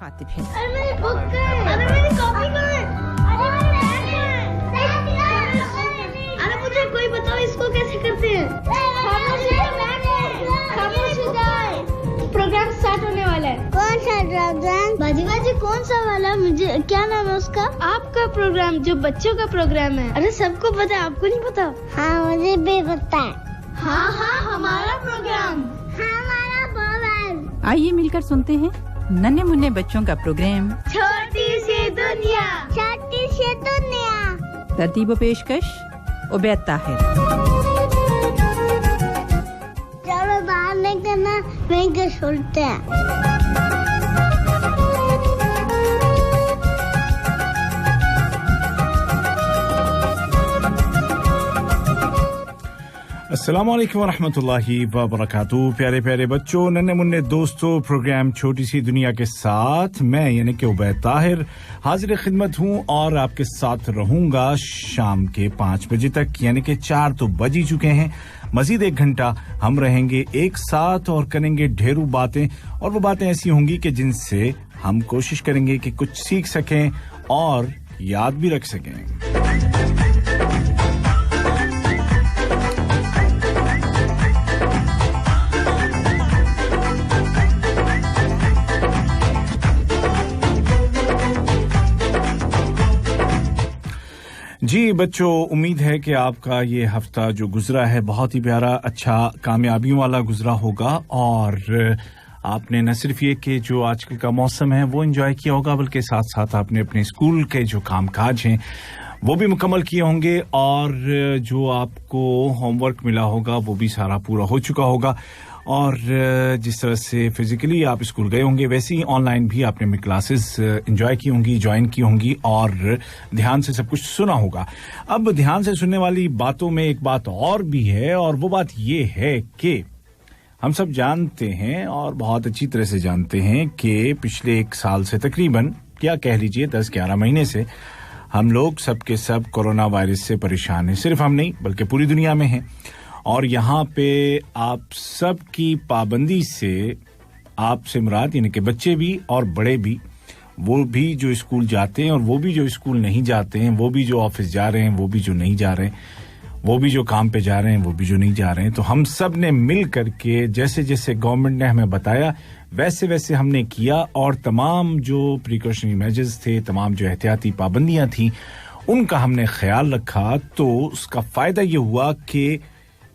मुखातिब हैं। अरे मेरी बुक कहाँ है? अरे मेरी कॉपी कहाँ है? अरे मेरी बैग कहाँ है? अरे मुझे कोई बताओ इसको कैसे करते हैं? खामोश हो जाए। प्रोग्राम स्टार्ट होने वाला है। कौन सा प्रोग्राम? बाजी बाजी कौन सा वाला? मुझे क्या नाम है उसका? आपका प्रोग्राम, जो बच्चों का प्रोग्राम है। अरे सबको पता है, आपको नहीं पता? हाँ मुझे भी पता है। हाँ हाँ हमारा प्रोग्राम, हमारा प्रोग्राम। आइए मिलकर सुनते हैं नन्हे मुन्ने बच्चों का प्रोग्राम छोटी सी दुनिया, छोटी सी दुनिया। तरतीब व पेशकश उबैद ताहिर। चलो बाहर निकलना, वहीं के सुनते हैं। अस्सलाम वालेकुम व रहमतुल्लाहि व बरकातहू। प्यारे प्यारे बच्चों, नन्हे मुन्ने दोस्तों, प्रोग्राम छोटी सी दुनिया के साथ मैं यानी कि उबैद ताहिर हाजिर खिदमत हूं और आपके साथ रहूंगा शाम के 5 बजे तक, यानी कि 4 तो बज ही चुके हैं। मजीद 1 घंटा हम रहेंगे एक साथ और करेंगे ढेरों बातें, और वो बातें ऐसी होंगी कि जिनसे हम कोशिश करेंगे कि कुछ सीख सकें और याद भी रख सकें। जी बच्चों, उम्मीद है कि आपका ये हफ्ता जो गुजरा है बहुत ही प्यारा, अच्छा, कामयाबियों वाला गुजरा होगा, और आपने न सिर्फ ये कि जो आजकल का मौसम है वो एंजॉय किया होगा, बल्कि साथ साथ आपने अपने स्कूल के जो कामकाज हैं वो भी मुकम्मल किए होंगे, और जो आपको होमवर्क मिला होगा वो भी सारा पूरा हो चुका होगा, और जिस तरह से फिजिकली आप स्कूल गए होंगे वैसे ही ऑनलाइन भी आपने क्लासेस एंजॉय की होंगी, ज्वाइन की होंगी, और ध्यान से सब कुछ सुना होगा। अब ध्यान से सुनने वाली बातों में एक बात और भी है, और वो बात ये है कि हम सब जानते हैं और बहुत अच्छी तरह से जानते हैं कि पिछले 1 साल से तकरीबन, क्या कह लीजिए 10-11 महीने से हम लोग सब के सब कोरोना वायरस से परेशान हैं। सिर्फ हम नहीं बल्कि पूरी दुनिया में हैं, और यहाँ पे आप सब की पाबंदी से आपसे मुराद यानी कि बच्चे भी और बड़े भी, वो भी जो स्कूल जाते हैं और वो भी जो स्कूल नहीं जाते हैं, वो भी जो ऑफिस जा रहे हैं, वो भी जो नहीं जा रहे हैं, वो भी जो काम पे जा रहे हैं, वो भी जो नहीं जा रहे हैं, तो हम सब ने मिल करके जैसे जैसे गवर्नमेंट ने हमें बताया वैसे वैसे हमने किया, और तमाम जो प्रिकॉशनरी मेजर्स थे, तमाम जो एहतियाती पाबंदियां थी, उनका हमने ख्याल रखा। तो उसका फायदा ये हुआ कि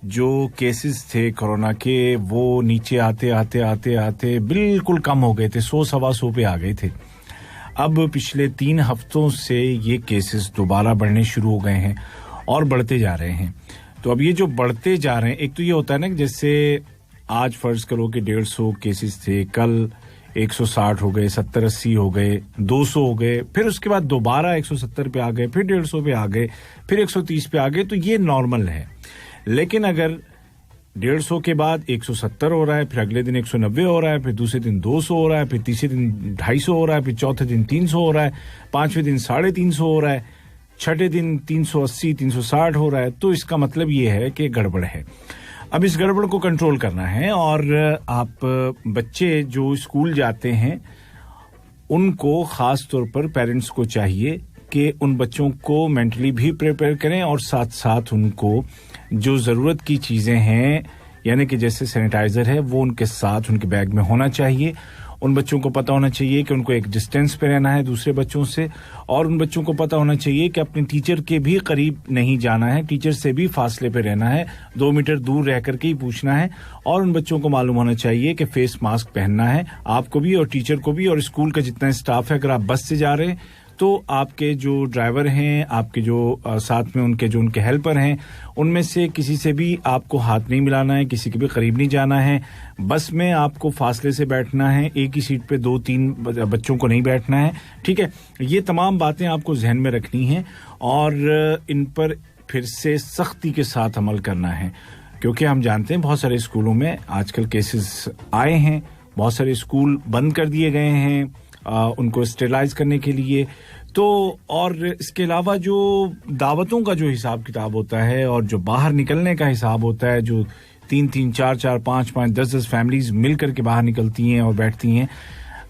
जो केसेस थे कोरोना के वो नीचे आते आते आते आते बिल्कुल कम हो गए थे, 100-125 पे आ गए थे। अब पिछले 3 हफ्तों से ये केसेस दोबारा बढ़ने शुरू हो गए हैं और बढ़ते जा रहे हैं। तो अब ये जो बढ़ते जा रहे हैं, एक तो ये होता है ना कि जैसे आज फर्ज करो कि 150 केसेस थे, कल 160 हो गए, 70-80 हो गए, 200 हो गए, फिर उसके बाद दोबारा 170 पे आ गए, फिर 150 पे आ गए, फिर 130 पे आ गए, तो ये नॉर्मल है। लेकिन अगर 150 के बाद 170 हो रहा है, फिर अगले दिन 190 हो रहा है, फिर दूसरे दिन 200 हो रहा है, फिर तीसरे दिन 250 हो रहा है, फिर चौथे दिन 300 हो रहा है, पांचवें दिन 350 हो रहा है, छठे दिन 380-360 हो रहा है, तो इसका मतलब ये है कि गड़बड़ है। अब इस गड़बड़ को कंट्रोल करना है, और आप बच्चे जो स्कूल जाते हैं उनको खास तौर पर पेरेंट्स को चाहिए कि उन बच्चों को मेंटली भी प्रिपेयर करें, और साथ साथ उनको जो ज़रूरत की चीज़ें हैं, यानी कि जैसे सैनिटाइज़र है, वो उनके साथ उनके बैग में होना चाहिए। उन बच्चों को पता होना चाहिए कि उनको एक डिस्टेंस पे रहना है दूसरे बच्चों से, और उन बच्चों को पता होना चाहिए कि अपने टीचर के भी करीब नहीं जाना है, टीचर से भी फासले पे रहना है, 2 मीटर दूर रह करके ही पूछना है, और उन बच्चों को मालूम होना चाहिए कि फेस मास्क पहनना है, आपको भी और टीचर को भी, और स्कूल का जितना स्टाफ है। अगर आप बस से जा रहे हैं तो आपके जो ड्राइवर हैं, आपके जो साथ में उनके जो उनके हेल्पर हैं, उनमें से किसी से भी आपको हाथ नहीं मिलाना है, किसी के भी करीब नहीं जाना है। बस में आपको फासले से बैठना है, एक ही सीट पे 2-3 बच्चों को नहीं बैठना है, ठीक है। ये तमाम बातें आपको जहन में रखनी हैं, और इन पर फिर से सख्ती के साथ अमल करना है, क्योंकि हम जानते हैं बहुत सारे स्कूलों में आजकल केसेस आए हैं, बहुत सारे स्कूल बंद कर दिए गए हैं उनको स्टेरिलाइज करने के लिए। तो और इसके अलावा जो दावतों का जो हिसाब किताब होता है और जो बाहर निकलने का हिसाब होता है, जो 3-3, 4-4, 5-5, 10-10 फैमिलीज मिल करके बाहर निकलती हैं और बैठती हैं,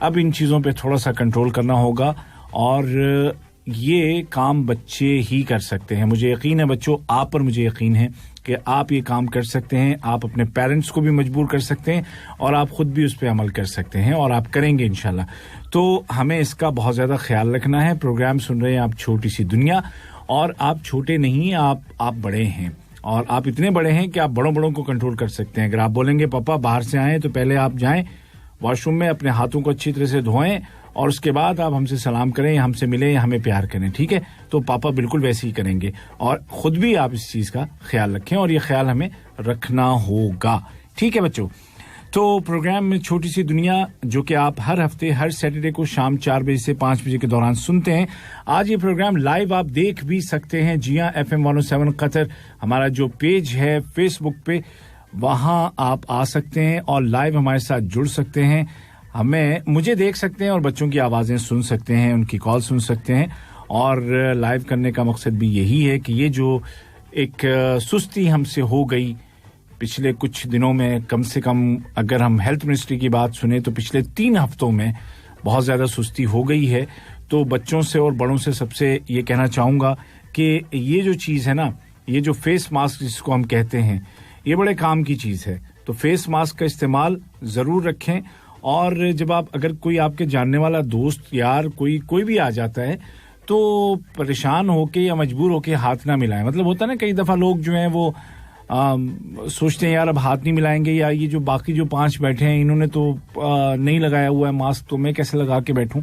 अब इन चीज़ों पे थोड़ा सा कंट्रोल करना होगा और ये काम बच्चे ही कर सकते हैं। मुझे यकीन है बच्चों, आप पर मुझे यकीन है कि आप ये काम कर सकते हैं। आप अपने पेरेंट्स को भी मजबूर कर सकते हैं और आप खुद भी उस पर अमल कर सकते हैं और आप करेंगे इंशाल्लाह। तो हमें इसका बहुत ज़्यादा ख्याल रखना है। प्रोग्राम सुन रहे हैं आप छोटी सी दुनिया, और आप छोटे नहीं, आप बड़े हैं और आप इतने बड़े हैं कि आप बड़ों को कंट्रोल कर सकते हैं। अगर आप बोलेंगे पापा बाहर से आए तो पहले आप जाएं वॉशरूम में, अपने हाथों को अच्छी तरह से धोएं और उसके बाद आप हमसे सलाम करें, हमसे मिलें, हमें प्यार करें, ठीक है? तो पापा बिल्कुल वैसे ही करेंगे और खुद भी आप इस चीज़ का ख्याल रखें और ये ख्याल हमें रखना होगा, ठीक है बच्चों? तो प्रोग्राम में छोटी सी दुनिया, जो कि आप हर हफ्ते हर सैटरडे को शाम 4 बजे से 5 बजे के दौरान सुनते हैं। आज ये प्रोग्राम लाइव आप देख भी सकते हैं। जी हाँ, FM 107 कतर हमारा जो पेज है फेसबुक पे, वहां आप आ सकते हैं और लाइव हमारे साथ जुड़ सकते हैं। मुझे देख सकते हैं और बच्चों की आवाजें सुन सकते हैं, उनकी कॉल सुन सकते हैं। और लाइव करने का मकसद भी यही है कि ये जो एक सुस्ती हमसे हो गई पिछले कुछ दिनों में, कम से कम अगर हम हेल्थ मिनिस्ट्री की बात सुने तो पिछले 3 हफ्तों में बहुत ज्यादा सुस्ती हो गई है। तो बच्चों से और बड़ों से सबसे ये कहना चाहूंगा कि ये जो चीज है ना, ये जो फेस मास्क जिसको हम कहते हैं, ये बड़े काम की चीज है। तो फेस मास्क का इस्तेमाल जरूर रखें और जब आप, अगर कोई आपके जानने वाला दोस्त यार कोई भी आ जाता है तो परेशान होके या मजबूर होके हाथ ना मिलाएं। मतलब होता है ना, कई दफा लोग जो हैं वो सोचते हैं यार अब हाथ नहीं मिलाएंगे, या ये जो बाकी जो 5 बैठे हैं इन्होंने तो नहीं लगाया हुआ है मास्क, तो मैं कैसे लगा के बैठूं?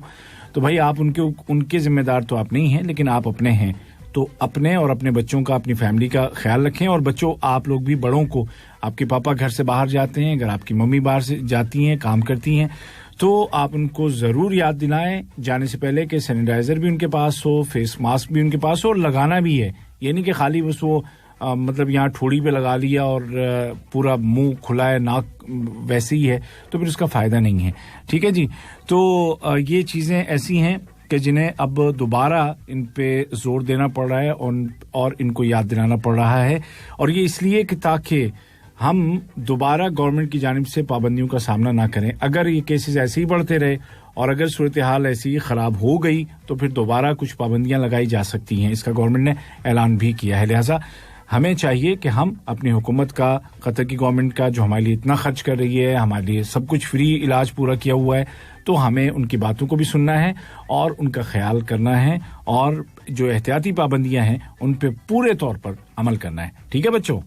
तो भाई आप उनके जिम्मेदार तो आप नहीं हैं, लेकिन आप अपने हैं। तो अपने और अपने बच्चों का, अपनी फैमिली का ख्याल रखें। और बच्चों, आप लोग भी बड़ों को, आपके पापा घर से बाहर जाते हैं, अगर आपकी मम्मी बाहर से जाती हैं, काम करती हैं, तो आप उनको जरूर याद दिलाएं जाने से पहले कि सैनिटाइजर भी उनके पास हो, फेस मास्क भी उनके पास हो और लगाना भी है। ये नहीं कि खाली बस वो मतलब यहाँ ठोड़ी पे लगा लिया और पूरा मुंह खुला है, नाक वैसे ही है, तो फिर उसका फायदा नहीं है, ठीक है जी? तो ये चीजें ऐसी हैं कि जिन्हें अब दोबारा इन पे जोर देना पड़ रहा है और इनको याद दिलाना पड़ रहा है। और ये इसलिए कि ताकि हम दोबारा गवर्नमेंट की जानिब से पाबंदियों का सामना ना करें। अगर ये केसेस ऐसे ही बढ़ते रहे और अगर सूरत हाल ऐसी ही खराब हो गई तो फिर दोबारा कुछ पाबंदियां लगाई जा सकती हैं। इसका गवर्नमेंट ने ऐलान भी किया है। लिहाजा हमें चाहिए कि हम अपनी हुकूमत का, कतर की गवर्नमेंट का, जो हमारे लिए इतना खर्च कर रही है, हमारे लिए सब कुछ फ्री इलाज पूरा किया हुआ है, तो हमें उनकी बातों को भी सुनना है और उनका ख्याल करना है और जो एहतियाती पाबंदियां हैं उन पे पूरे तौर पर अमल करना है, ठीक है बच्चों?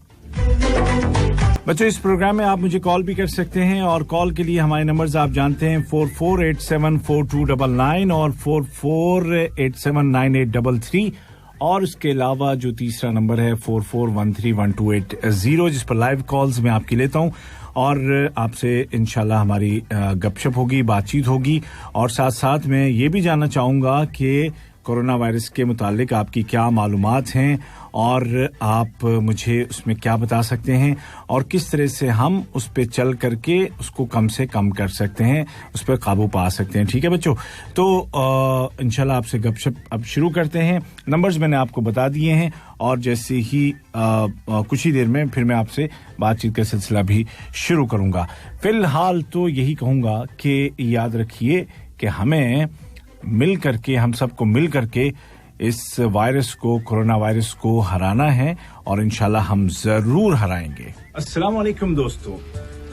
इस प्रोग्राम में आप मुझे कॉल भी कर सकते हैं और कॉल के लिए हमारे नंबर्स आप जानते हैं 44874299 और 44879833 और उसके अलावा जो तीसरा नंबर है 44131280, जिस पर लाइव कॉल्स मैं आपकी लेता हूं और आपसे इंशाल्लाह हमारी गपशप होगी, बातचीत होगी। और साथ साथ मैं ये भी जानना चाहूंगा कि कोरोना वायरस के मुतालिक आपकी क्या मालूमात हैं और आप मुझे उसमें क्या बता सकते हैं और किस तरह से हम उस पे चल करके उसको कम से कम कर सकते हैं, उस पर काबू पा सकते हैं, ठीक है बच्चों? तो इंशाल्लाह आपसे गपशप अब शुरू करते हैं। नंबर्स मैंने आपको बता दिए हैं और जैसे ही कुछ ही देर में फिर मैं आपसे बातचीत का सिलसिला भी शुरू करूंगा। फिलहाल तो यही कहूंगा कि याद रखिए कि हमें मिल करके, हम सबको मिल करके इस वायरस को, कोरोना वायरस को हराना है और इंशाल्लाह हम जरूर हराएंगे। अस्सलाम वालेकुम दोस्तों,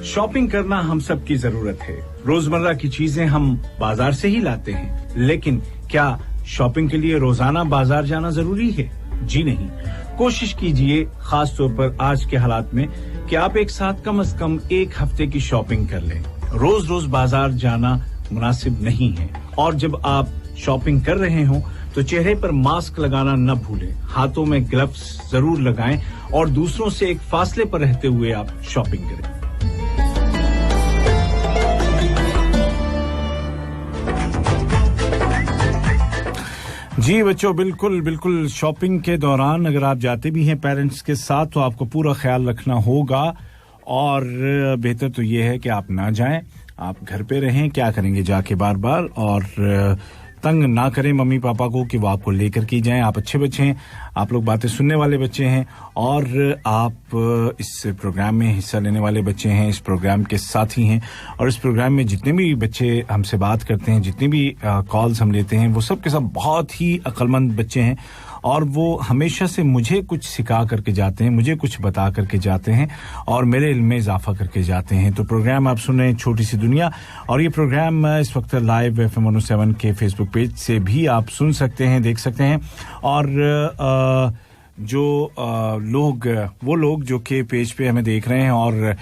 शॉपिंग करना हम सब की जरूरत है। रोजमर्रा की चीजें हम बाजार से ही लाते हैं, लेकिन क्या शॉपिंग के लिए रोजाना बाजार जाना जरूरी है? जी नहीं। कोशिश कीजिए, खास तौर पर आज के हालात में, कि आप एक साथ कम से कम 1 हफ्ते की शॉपिंग कर लें। रोज रोज बाजार जाना मुनासिब नहीं है और जब आप शॉपिंग कर रहे हो तो चेहरे पर मास्क लगाना न भूलें, हाथों में ग्लव्स जरूर लगाएं और दूसरों से एक फासले पर रहते हुए आप शॉपिंग करें। जी बच्चों, बिल्कुल शॉपिंग के दौरान अगर आप जाते भी हैं पेरेंट्स के साथ तो आपको पूरा ख्याल रखना होगा और बेहतर तो ये है कि आप ना जाएं, आप घर पे रहें। क्या करेंगे जाके बार-बार, और तंग ना करें मम्मी पापा को कि वो आपको लेकर के जाएं। आप अच्छे बच्चे हैं, आप लोग बातें सुनने वाले बच्चे हैं और आप इस प्रोग्राम में हिस्सा लेने वाले बच्चे हैं, इस प्रोग्राम के साथी हैं। और इस प्रोग्राम में जितने भी बच्चे हमसे बात करते हैं, जितने भी कॉल्स हम लेते हैं, वो सब के सब बहुत ही अक्लमंद बच्चे हैं और वो हमेशा से मुझे कुछ सिखा करके जाते हैं, मुझे कुछ बता करके जाते हैं और मेरे इल्म में इजाफा करके जाते हैं। तो प्रोग्राम आप सुन रहे हैं छोटी सी दुनिया, और ये प्रोग्राम इस वक्त लाइव FM 107 के फेसबुक पेज से भी आप सुन सकते हैं, देख सकते हैं। और जो वो लोग जो कि पेज पे हमें देख रहे हैं और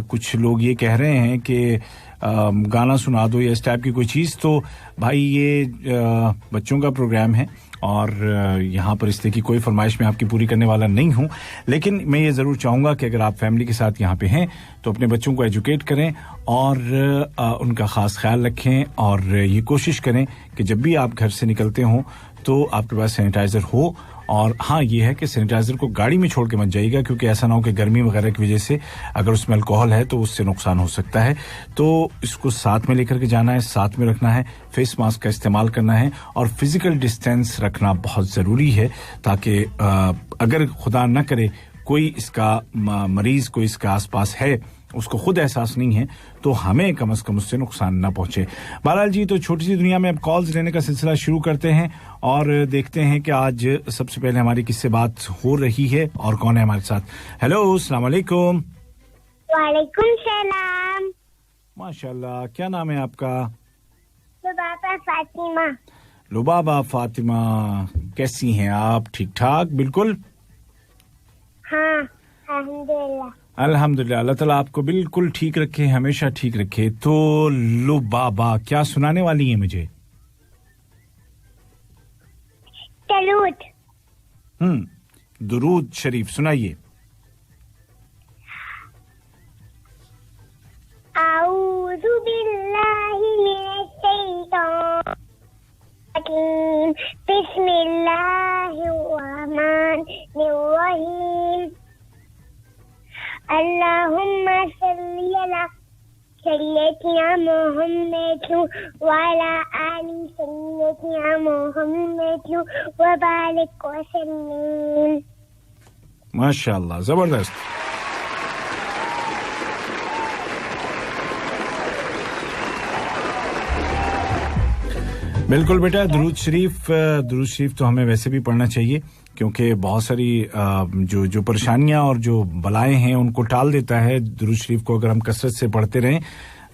कुछ लोग ये कह रहे हैं कि गाना सुना दो या इस टाइप की कोई चीज़, तो भाई ये बच्चों का प्रोग्राम है और यहाँ पर इस तरह की कोई फरमाइश मैं आपकी पूरी करने वाला नहीं हूँ। लेकिन मैं ये ज़रूर चाहूँगा कि अगर आप फैमिली के साथ यहाँ पे हैं तो अपने बच्चों को एजुकेट करें और उनका ख़ास ख्याल रखें और ये कोशिश करें कि जब भी आप घर से निकलते हों तो आपके पास सैनिटाइज़र हो। और हाँ, ये है कि सैनिटाइज़र को गाड़ी में छोड़ के मत जाइएगा, क्योंकि ऐसा ना हो कि गर्मी वगैरह की वजह से अगर उसमें अल्कोहल है तो उससे नुकसान हो सकता है। तो इसको साथ में लेकर के जाना है, साथ में रखना है, फेस मास्क का इस्तेमाल करना है और फिजिकल डिस्टेंस रखना बहुत ज़रूरी है, ताकि अगर खुदा न करे कोई इसका मरीज़ कोई इसके आसपास है, उसको खुद एहसास नहीं है, तो हमें कम से कम उससे नुकसान ना पहुंचे। बहरहाल जी, तो छोटी सी दुनिया में अब कॉल्स लेने का सिलसिला शुरू करते हैं और देखते हैं कि आज सबसे पहले हमारी किससे बात हो रही है और कौन है हमारे साथ। हेलो, अस्सलाम वालेकुम। वालेकुम सलाम। माशाल्लाह, क्या नाम है आपका? लुबाबा फातिमा। लुबाबा फातिमा, कैसी हैं आप? ठीक ठाक? बिल्कुल। हाँ, अल्हम्दुलिल्लाह। अल्हम्दुलिल्लाह, अल्लाह ताला आपको बिल्कुल ठीक रखे, हमेशा ठीक रखे। तो लुबाबा, क्या सुनाने वाली है मुझे? दुरूद शरीफ सुनाइए। आऊज़ु बिल्लाहि मिनश शैतानिर बिस्मिल्लाहिर रहमानिर रहीम। अल्लाहुम्मा सल्ली अला सय्यिदिना मुहम्मद व अला आलि सय्यिदिना मुहम्मद व बारिक वसल्लिम। माशाअल्लाह, जबरदस्त। बिल्कुल बेटा, दुरूद शरीफ तो हमें वैसे भी पढ़ना चाहिए, क्योंकि बहुत सारी जो परेशानियां और जो बलाएं हैं उनको टाल देता है दुरूद शरीफ को। अगर हम कसरत से पढ़ते रहें,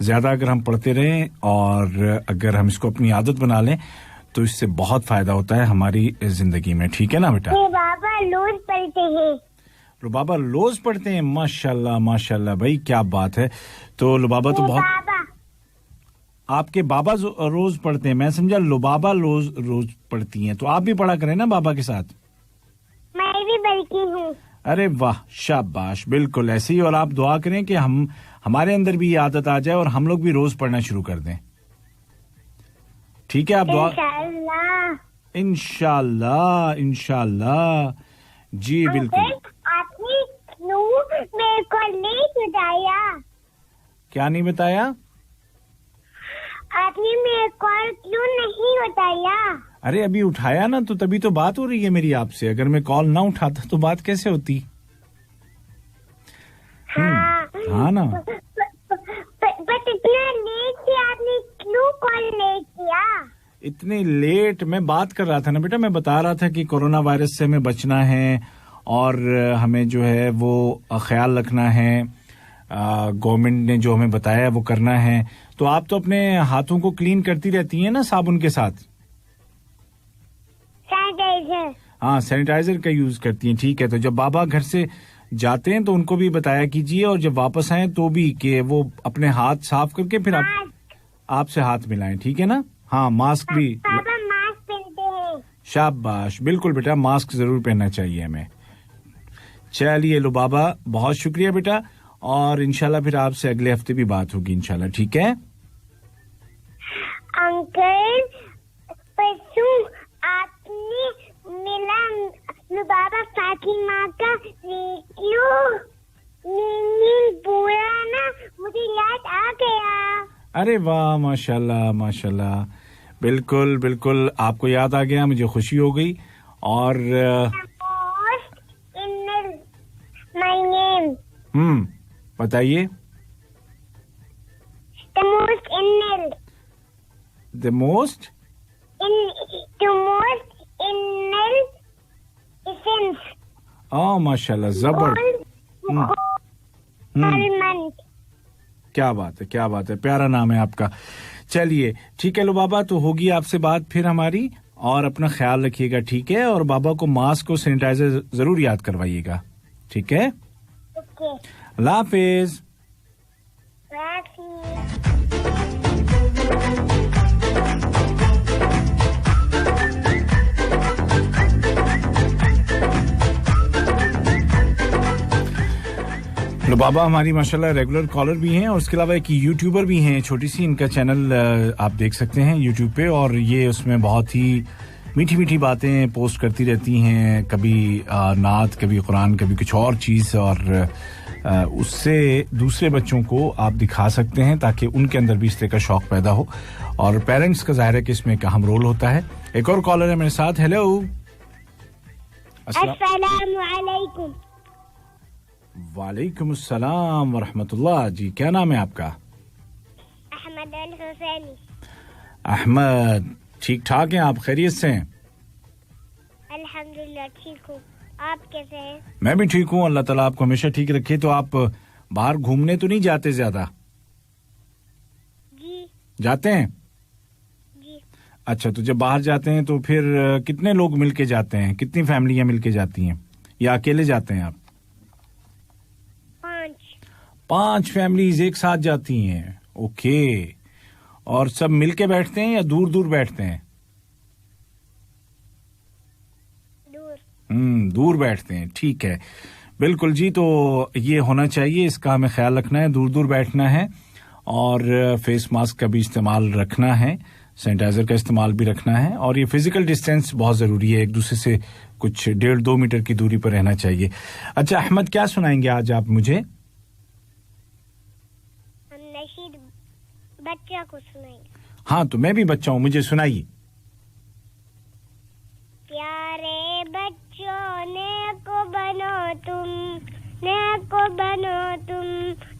ज्यादा अगर हम पढ़ते रहें और अगर हम इसको अपनी आदत बना लें तो इससे बहुत फायदा होता है हमारी जिंदगी में। ठीक है ना बेटा? बाबा रोज पढ़ते हैं। लुबाबा रोज पढ़ते हैं? माशाल्लाह माशाल्लाह भाई, क्या बात है। तो लुबाबा तो बहुत, आपके बाबा रोज पढ़ते हैं, मैं समझा लुबाबा रोज पढ़ती हैं। तो आप भी पढ़ा करें ना बाबा के साथ। मैं भी पढ़ती हूँ। अरे वाह, शाबाश, बिल्कुल ऐसे ही। और आप दुआ करें कि हमारे अंदर भी ये आदत आ जाए और हम लोग भी रोज पढ़ना शुरू कर दें। ठीक है? आप दुआ। इंशाल्लाह इंशाल्लाह जी बिल्कुल। आपने मेरे को नहीं बताया। क्या नहीं बताया? आपने मेरे कॉल क्यों नहीं बताया? अरे अभी उठाया ना, तो तभी तो बात हो रही है मेरी आपसे। अगर मैं कॉल ना उठाता तो बात कैसे होती? हाँ ना। बट इतना लेट से आपने क्यों कॉल नहीं किया? इतनी लेट मैं बात कर रहा था ना बेटा, मैं बता रहा था कि कोरोना वायरस से हमें बचना है और हमें जो है वो ख्याल रखना है। गवर्नमेंट ने जो हमें बताया वो करना है। तो आप तो अपने हाथों को क्लीन करती रहती हैं ना साबुन के साथ? सैनिटाइजर। हाँ, सैनिटाइजर का यूज करती हैं। ठीक है, तो जब बाबा घर से जाते हैं तो उनको भी बताया कीजिए, और जब वापस आए तो भी कि वो अपने हाथ साफ करके फिर आपसे हाथ मिलाएं। ठीक है ना? हाँ, मास्क भी। पापा मास्क पहनते हैं। शाबाश, बिल्कुल बेटा, मास्क जरूर पहनना चाहिए हमें। चलिए लो बाबा, बहुत शुक्रिया बेटा, और इंशाल्लाह फिर आपसे अगले हफ्ते भी बात होगी इंशाल्लाह। ठीक है अंकल? परसों आपने मिला लुबाबा फातिमा का रेडियो पूरा ना, मुझे याद आ गया। अरे वाह, माशाल्लाह माशाल्लाह। बिल्कुल बिल्कुल आपको याद आ गया मुझे खुशी हो गई और my name बताइए the most innocent माशाल्लाह जबरदस्त क्या बात है प्यारा नाम है आपका चलिए ठीक है लो बाबा तो होगी आपसे बात फिर हमारी और अपना ख्याल रखिएगा ठीक है और बाबा को मास्क और सैनिटाइजर जरूर याद करवाइएगा ठीक है ओके अल्लाह हाफिज लो बाबा हमारी माशाल्लाह रेगुलर कॉलर भी हैं और उसके अलावा एक यूट्यूबर भी हैं छोटी सी इनका चैनल आप देख सकते हैं यूट्यूब पे और ये उसमें बहुत ही मीठी मीठी बातें पोस्ट करती रहती हैं कभी नात कभी कुरान कभी कुछ और चीज़ और उससे दूसरे बच्चों को आप दिखा सकते हैं ताकि उनके अंदर भी इस तरह का शौक पैदा हो और पेरेंट्स का ज़ाहिर है कि इसमें एक अहम रोल होता है एक और कॉलर है मेरे साथ हेलो अस्सलाम वालेकुम वालेकुम अस्सलाम व रहमतुल्लाह जी क्या नाम है आपका अहमद अल हुसैनी अहमद ठीक ठाक हैं आप खैरियत से हैं अल्हम्दुलिल्लाह ठीक हूँ आप कैसे हैं मैं भी ठीक हूँ अल्लाह ताला आपको हमेशा ठीक रखे तो आप बाहर घूमने तो नहीं जाते ज्यादा जी जाते हैं जी अच्छा तो जब बाहर जाते हैं तो फिर कितने लोग मिलके जाते हैं कितनी फैमिलियां मिलके जाती हैं या अकेले जाते हैं आप 5 फैमिलीज एक साथ जाती हैं ओके और सब मिलके बैठते हैं या दूर दूर बैठते हैं दूर बैठते हैं ठीक है बिल्कुल जी तो ये होना चाहिए इसका हमें ख्याल रखना है दूर दूर बैठना है और फेस मास्क का भी इस्तेमाल रखना है सैनिटाइजर का इस्तेमाल भी रखना है और ये फिजिकल डिस्टेंस बहुत जरूरी है एक दूसरे से कुछ 1.5-2 मीटर की दूरी पर रहना चाहिए अच्छा अहमद क्या सुनाएंगे आज आप मुझे बच्चा को सुनाएंगे हाँ तो मैं भी बच्चा हूँ मुझे सुनाइए प्यारे बच्चों नेको बनो तुम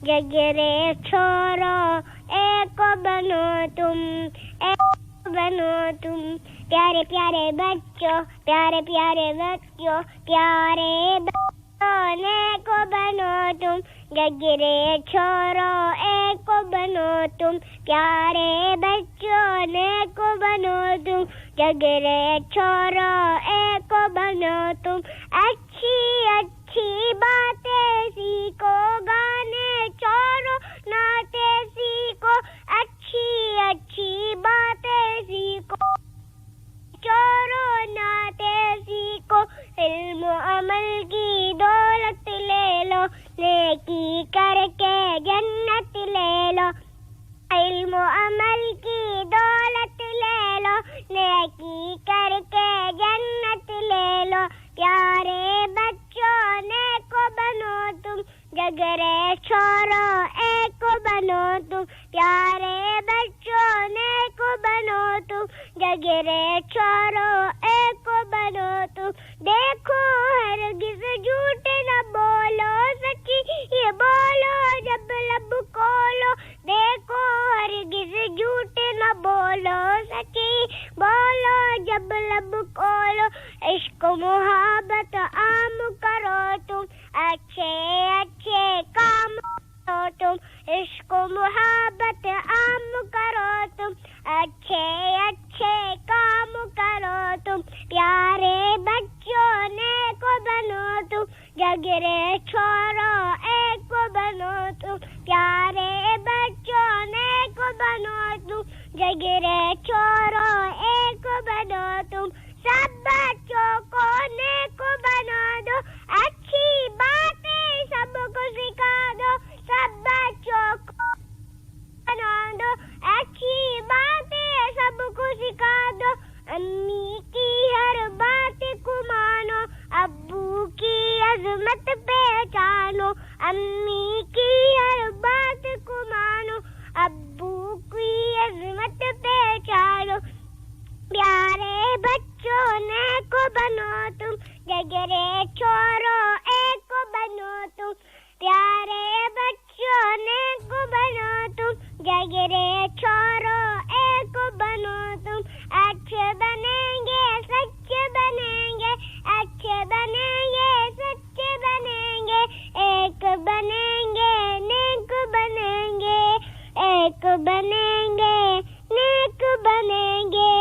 जगरे छोरो एको बनो तुम प्यारे प्यारे बच्चों प्यारे नेको बनो तुम जगरे छोरो एको बनो तुम प्यारे बच्चों नेको बनो तुम जगरे छोरो एको बनो तुम अच्छी बातें सीखो गाने छोरो नाते सीखो अच्छी बातें सीखो छोरो नाते सीखो इल्म अमल की दौलत ले लो नेकी करके जन्नत ले लो इल्म अमल की दौलत ले लो नेकी करके जन्नत ले लो प्यारे बच्चों नेको बनो तुम जगरे छोरो एको बनो तुम प्यारे बच्चों नेको बनो तुम जगरे छोरो एको बनो तुम देखो हरगिज़ झूठ न बोलो सच्ची ये बोलो जब लब खोलो देखो हरगिज़ झूठ न बोलो सच्ची बोलो जब लब खोलो इश्क मोहब्बत आम करो तुम अच्छे काम करो तुम इश्क मोहब्बत आम करो तुम अच्छे काम करो तुम प्यारे बच्चों नेको बनो तुम जगरे छोरो एको बनो तुम प्यारे बच्चों नेको बनो तुम जगरे छोरो एको बनो तुम सब बच्चों को नेको बना दो अच्छी बातें सबको सिखा दो सब बच्चों को बना दो अच्छी बातें सबको सिखा दो अम्मी की हर बात को मानो अब्बू की अजमत पहचानो अम्मी की हर बात को मानो अब्बू की अजमत पहचानो बनो तुम गगरे छोरो एक बनो तुम प्यारे बच्चों नेक बनो तुम गगरे छोरो एक बनो तुम अच्छे बनेंगे सच्चे बनेंगे अच्छे बनेंगे सच्चे बनेंगे एक बनेंगे नेक बनेंगे एक बनेंगे नेक बनेंगे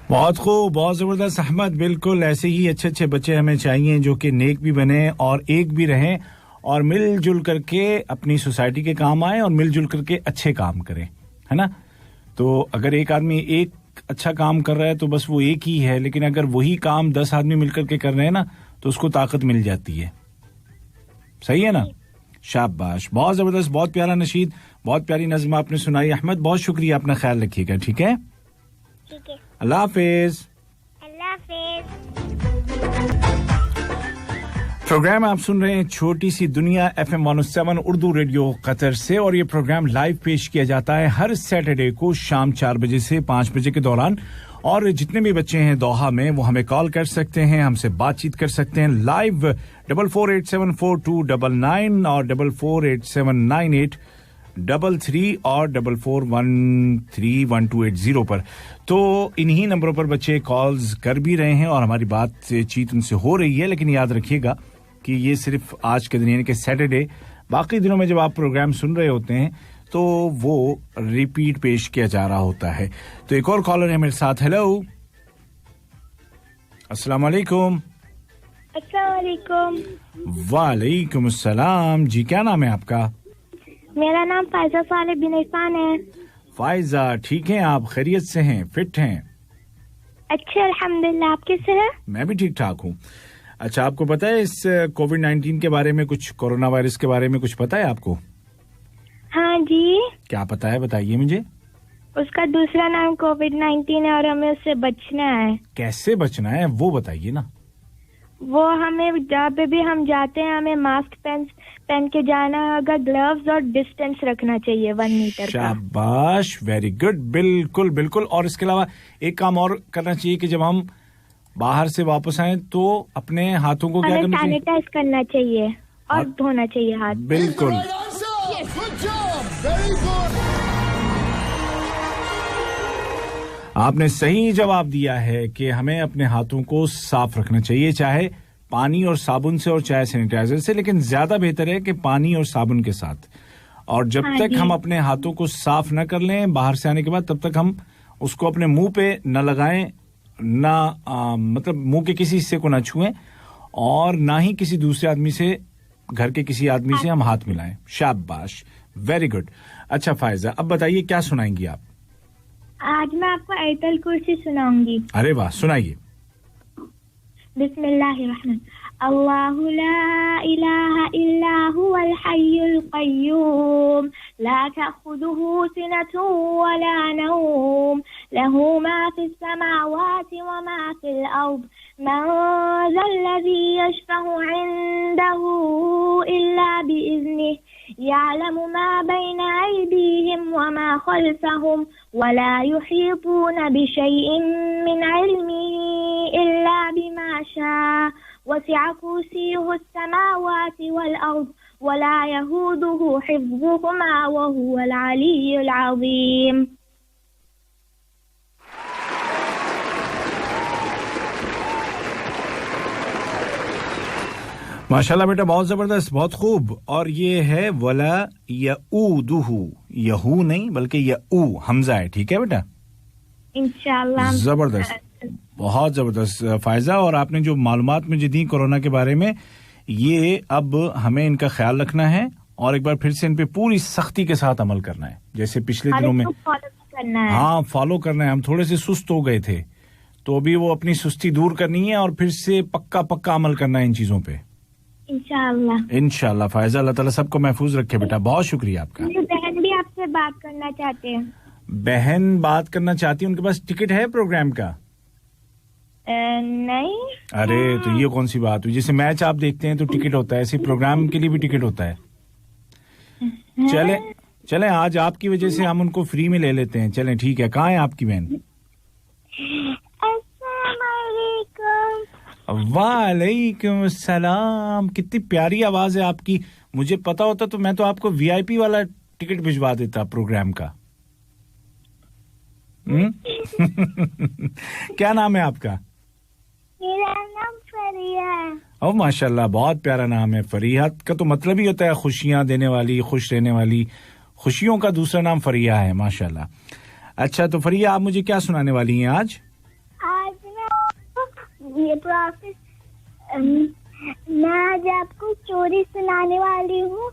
बहुत खूब बहुत जबरदस्त अहमद बिल्कुल ऐसे ही अच्छे अच्छे बच्चे हमें चाहिए जो कि नेक भी बने और एक भी रहें और मिलजुल करके अपनी सोसाइटी के काम आए और मिलजुल करके अच्छे काम करें है ना तो अगर एक आदमी एक अच्छा काम कर रहा है तो बस वो एक ही है लेकिन अगर वही काम 10 आदमी मिलकर के कर रहे हैं ना तो उसको ताकत मिल जाती है सही है ना शाबाश बहुत जबरदस्त बहुत प्यारा नशीद बहुत प्यारी नज़्म आपने सुनाई अहमद बहुत शुक्रिया अपना ख्याल रखिएगा ठीक है अल्लाह हाफिज प्रोग्राम आप सुन रहे हैं छोटी सी दुनिया FM 107 उर्दू रेडियो कतर से और ये प्रोग्राम लाइव पेश किया जाता है हर सैटरडे को शाम 4 बजे से 5 बजे के दौरान और जितने भी बच्चे हैं दोहा में वो हमें कॉल कर सकते हैं हमसे बातचीत कर सकते हैं लाइव 44874299 और 44879833 और 44131280 पर तो इन्हीं नंबरों पर बच्चे कॉल्स कर भी रहे हैं और हमारी बातचीत उनसे हो रही है लेकिन याद रखिएगा कि ये सिर्फ आज के दिन यानी कि सैटरडे बाकी दिनों में जब आप प्रोग्राम सुन रहे होते हैं तो वो रिपीट पेश किया जा रहा होता है तो एक और कॉलर है मेरे साथ हेलो अस्सलाम वालेकुम वालेकुम अस्सलाम जी क्या नाम है आपका मेरा नाम फायजा साले बिन इरफान है फायजा ठीक हैं आप खैरियत से हैं फिट हैं अच्छे अल्हम्दुलिल्लाह आप कैसे हैं मैं भी ठीक ठाक हूँ अच्छा आपको पता है इस कोविड-19 के बारे में कुछ कोरोना वायरस के बारे में कुछ पता है आपको हाँ जी क्या पता है बताइए मुझे उसका दूसरा नाम कोविड-19 है और हमें उससे बचना है कैसे बचना है वो बताइए ना वो हमें जहाँ पे भी हम जाते हैं हमें मास्क पहन के जाना होगा ग्लव्स और डिस्टेंस रखना चाहिए 1 मीटर का शाबाश वेरी गुड बिल्कुल बिल्कुल और इसके अलावा एक काम और करना चाहिए कि जब हम बाहर से वापस आए तो अपने हाथों को क्या करना चाहिए सैनिटाइज करना चाहिए और धोना चाहिए हाथ बिल्कुल आपने सही जवाब दिया है कि हमें अपने हाथों को साफ रखना चाहिए चाहे पानी और साबुन से और चाहे सैनिटाइजर से लेकिन ज्यादा बेहतर है कि पानी और साबुन के साथ और जब तक हम अपने हाथों को साफ न कर लें बाहर से आने के बाद तब तक हम उसको अपने मुंह पे न लगाएं ना मतलब मुंह के किसी हिस्से को न छुएं और ना ही किसी दूसरे आदमी से घर के किसी आदमी से हम हाथ मिलाएं शाबाश वेरी गुड अच्छा फायजा अब बताइए क्या सुनाएंगी आप आज मैं आपको आयतल कुर्सी सुनाऊंगी अरे वाह सुनाइए बिस्मिल्लाहिर्रहमान अल्लाहु ला इलाहा इल्ला हुवल हय्युल क़य्यूम ला तअख़ुदुहु सिनतुन वला नौम लहु मा फ़िस समावाति व मा फ़िल अर्द मन ज़ल्लज़ी यशफ़अु इंदहु इल्ला बिइज़निहि يعلم ما بين أيديهم وما خلفهم ولا يحيطون بشيء من علمه إلا بما شاء وسع كرسيه السماوات والأرض ولا يهوده حفظهما وهو العلي العظيم माशाल्लाह बेटा बहुत जबरदस्त बहुत खूब और ये है वला यऊदुहु यहू नहीं बल्कि यऊ हमजा है ठीक है बेटा इंशाल्लाह जबरदस्त बहुत जबरदस्त फायजा और आपने जो मालूमात मुझे दी कोरोना के बारे में ये अब हमें इनका ख्याल रखना है और एक बार फिर से इन पे पूरी सख्ती के साथ अमल करना है जैसे पिछले दिनों में हाँ फॉलो करना है हम थोड़े से सुस्त हो गए थे तो अभी वो अपनी सुस्ती दूर करनी है और फिर से पक्का अमल करना है इन चीजों पे इंशाल्लाह फायजा अल्लाह ताला सबको महफूज रखे बेटा बहुत शुक्रिया आपका मेरी बहन भी आपसे बात करना चाहते हैं बहन बात करना चाहती है उनके पास टिकट है प्रोग्राम का नहीं अरे तो ये कौन सी बात हुई जैसे मैच आप देखते हैं तो टिकट होता है ऐसे प्रोग्राम के लिए भी टिकट होता है चलें आज आपकी वजह से हम उनको फ्री में ले लेते हैं. चलें ठीक है. कहाँ है आपकी बहन? वालेकुम सलाम. कितनी प्यारी आवाज है आपकी. मुझे पता होता तो मैं तो आपको वीआईपी वाला टिकट भिजवा देता प्रोग्राम का. क्या नाम है आपका? मेरा नाम फरिया है. ओह माशाल्लाह, बहुत प्यारा नाम है. फरिया का तो मतलब ही होता है खुशियां देने वाली, खुश रहने वाली. खुशियों का दूसरा नाम फरिया है. माशाल्लाह. अच्छा, तो फरिया आप मुझे क्या सुनाने वाली हैं आज? ये प्रॉफिट मैं आज आपको स्टोरी सुनाने वाली हूँ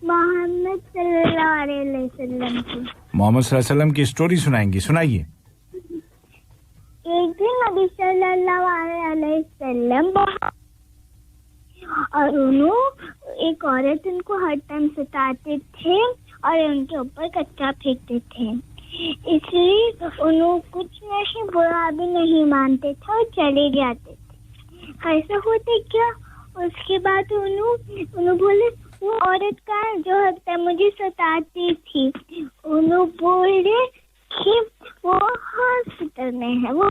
मोहम्मद सल्लल्लाहु अलैहि वसल्लम की. मोहम्मद सल्लल्लाहु अलैहि वसल्लम की स्टोरी सुनाएंगी. सुनाइए. एक दिन नबी सल्लल्लाहु अलैहि वसल्लम और एक औरत उनको हर टाइम सताते थे और उनके ऊपर कचरा फेंकते थे. इसलिए उन्होंने कुछ नहीं, बुरा भी नहीं मानते थे और चले जाते थे. ऐसा होते क्या? उसके बाद उन्होंने बोले वो औरत का जो हफ्ता मुझे सताती थी, उन्होंने बोले कि वो हॉस्पिटल में है, वो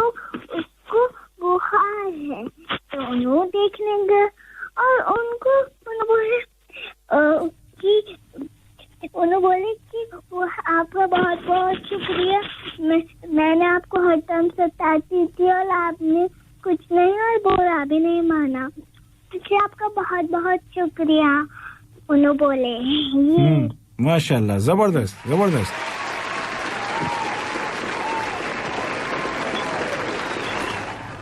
उसको बुखार है. तो उन्होंने देखने गए और उन्होंने बोले कि वो आपका बहुत बहुत शुक्रिया. मैंने आपको हर टाइम सताती थी और आपने कुछ नहीं और बुरा भी नहीं माना, इसलिए आपका बहुत बहुत शुक्रिया. उन्होंने बोले माशाल्लाह, जबरदस्त जबरदस्त.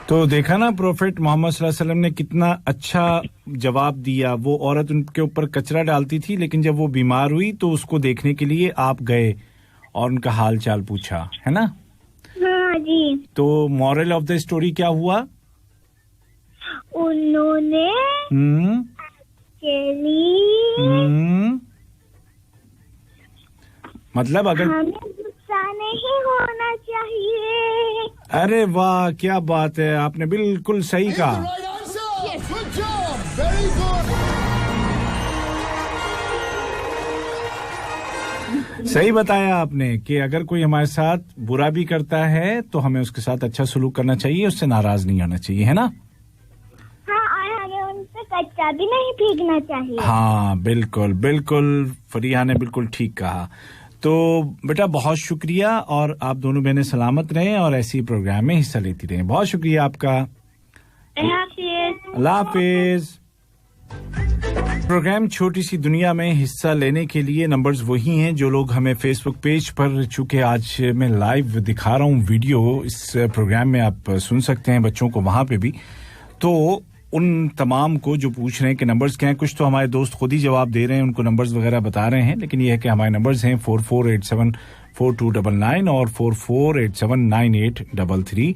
तो देखा ना प्रोफेट मोहम्मद सल्लल्लाहु अलैहि वसल्लम ने कितना अच्छा जवाब दिया. वो औरत उनके ऊपर कचरा डालती थी, लेकिन जब वो बीमार हुई तो उसको देखने के लिए आप गए और उनका हाल चाल पूछा, है ना? हाँ जी. तो मॉरल ऑफ द स्टोरी क्या हुआ? उन्होंने मतलब अगर नहीं होना चाहिए. अरे वाह, क्या बात है, आपने बिल्कुल सही कहा. सही बताया आपने कि अगर कोई हमारे साथ बुरा भी करता है तो हमें उसके साथ अच्छा सलूक करना चाहिए, उससे नाराज नहीं होना चाहिए, है ना? हाँ, और हमें उन पे कच्चा भी नहीं फेंकना चाहिए. हाँ, बिल्कुल बिल्कुल, फरिया ने बिल्कुल ठीक कहा. तो बेटा बहुत शुक्रिया, और आप दोनों बहनें सलामत रहें और ऐसी प्रोग्राम में हिस्सा लेती रहें. बहुत शुक्रिया आपका. अल्लाह हाफिज. प्रोग्राम छोटी सी दुनिया में हिस्सा लेने के लिए नंबर्स वही हैं जो लोग हमें फेसबुक पेज पर, चूंकि आज मैं लाइव दिखा रहा हूं वीडियो, इस प्रोग्राम में आप सुन सकते हैं बच्चों को वहां पे भी. तो उन तमाम को जो पूछ रहे हैं कि नंबर्स क्या हैं, कुछ तो हमारे दोस्त खुद ही जवाब दे रहे हैं, उनको नंबर्स वगैरह बता रहे हैं, लेकिन ये है कि हमारे नंबर्स हैं 44874299 और 44879833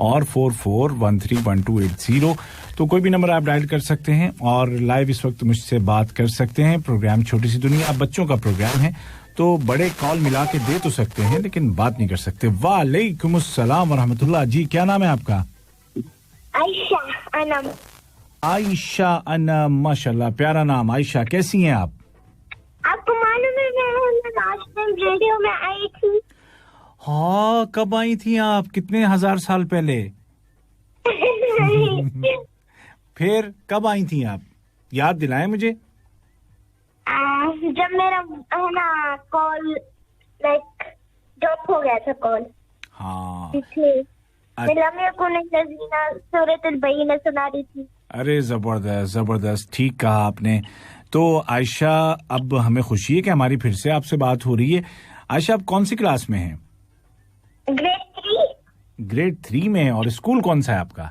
और 44131280. तो कोई भी नंबर आप डायल कर सकते हैं और लाइव इस वक्त मुझसे बात कर सकते हैं. प्रोग्राम छोटी सी दुनिया अब बच्चों का प्रोग्राम है, तो बड़े कॉल मिला के दे तो सकते हैं लेकिन बात नहीं कर सकते. वालेकुम अस्सलाम व रहमतुल्लाह. जी, क्या नाम है आपका? आयशा अनम. आयशा अनम, माशाल्लाह, प्यारा नाम. आयशा, कैसी हैं आप? आपको मालूम है मैं लास्ट टाइम रेडियो में आई थी. हाँ, कब आई थी आप? कितने हजार साल पहले? फिर कब आई थी आप? याद दिलाएं मुझे. जब मेरा ना कॉल ड्रॉप हो गया था कॉल. हाँ, मेरे को नज़ीना सूरतुल बयीना सुना रही थी. अरे जबरदस्त जबरदस्त, ठीक कहा आपने. तो आयशा, अब हमें खुशी है कि हमारी फिर से आपसे बात हो रही है. आयशा, आप कौन सी क्लास में हैं? ग्रेड 3 में. और स्कूल कौन सा है आपका?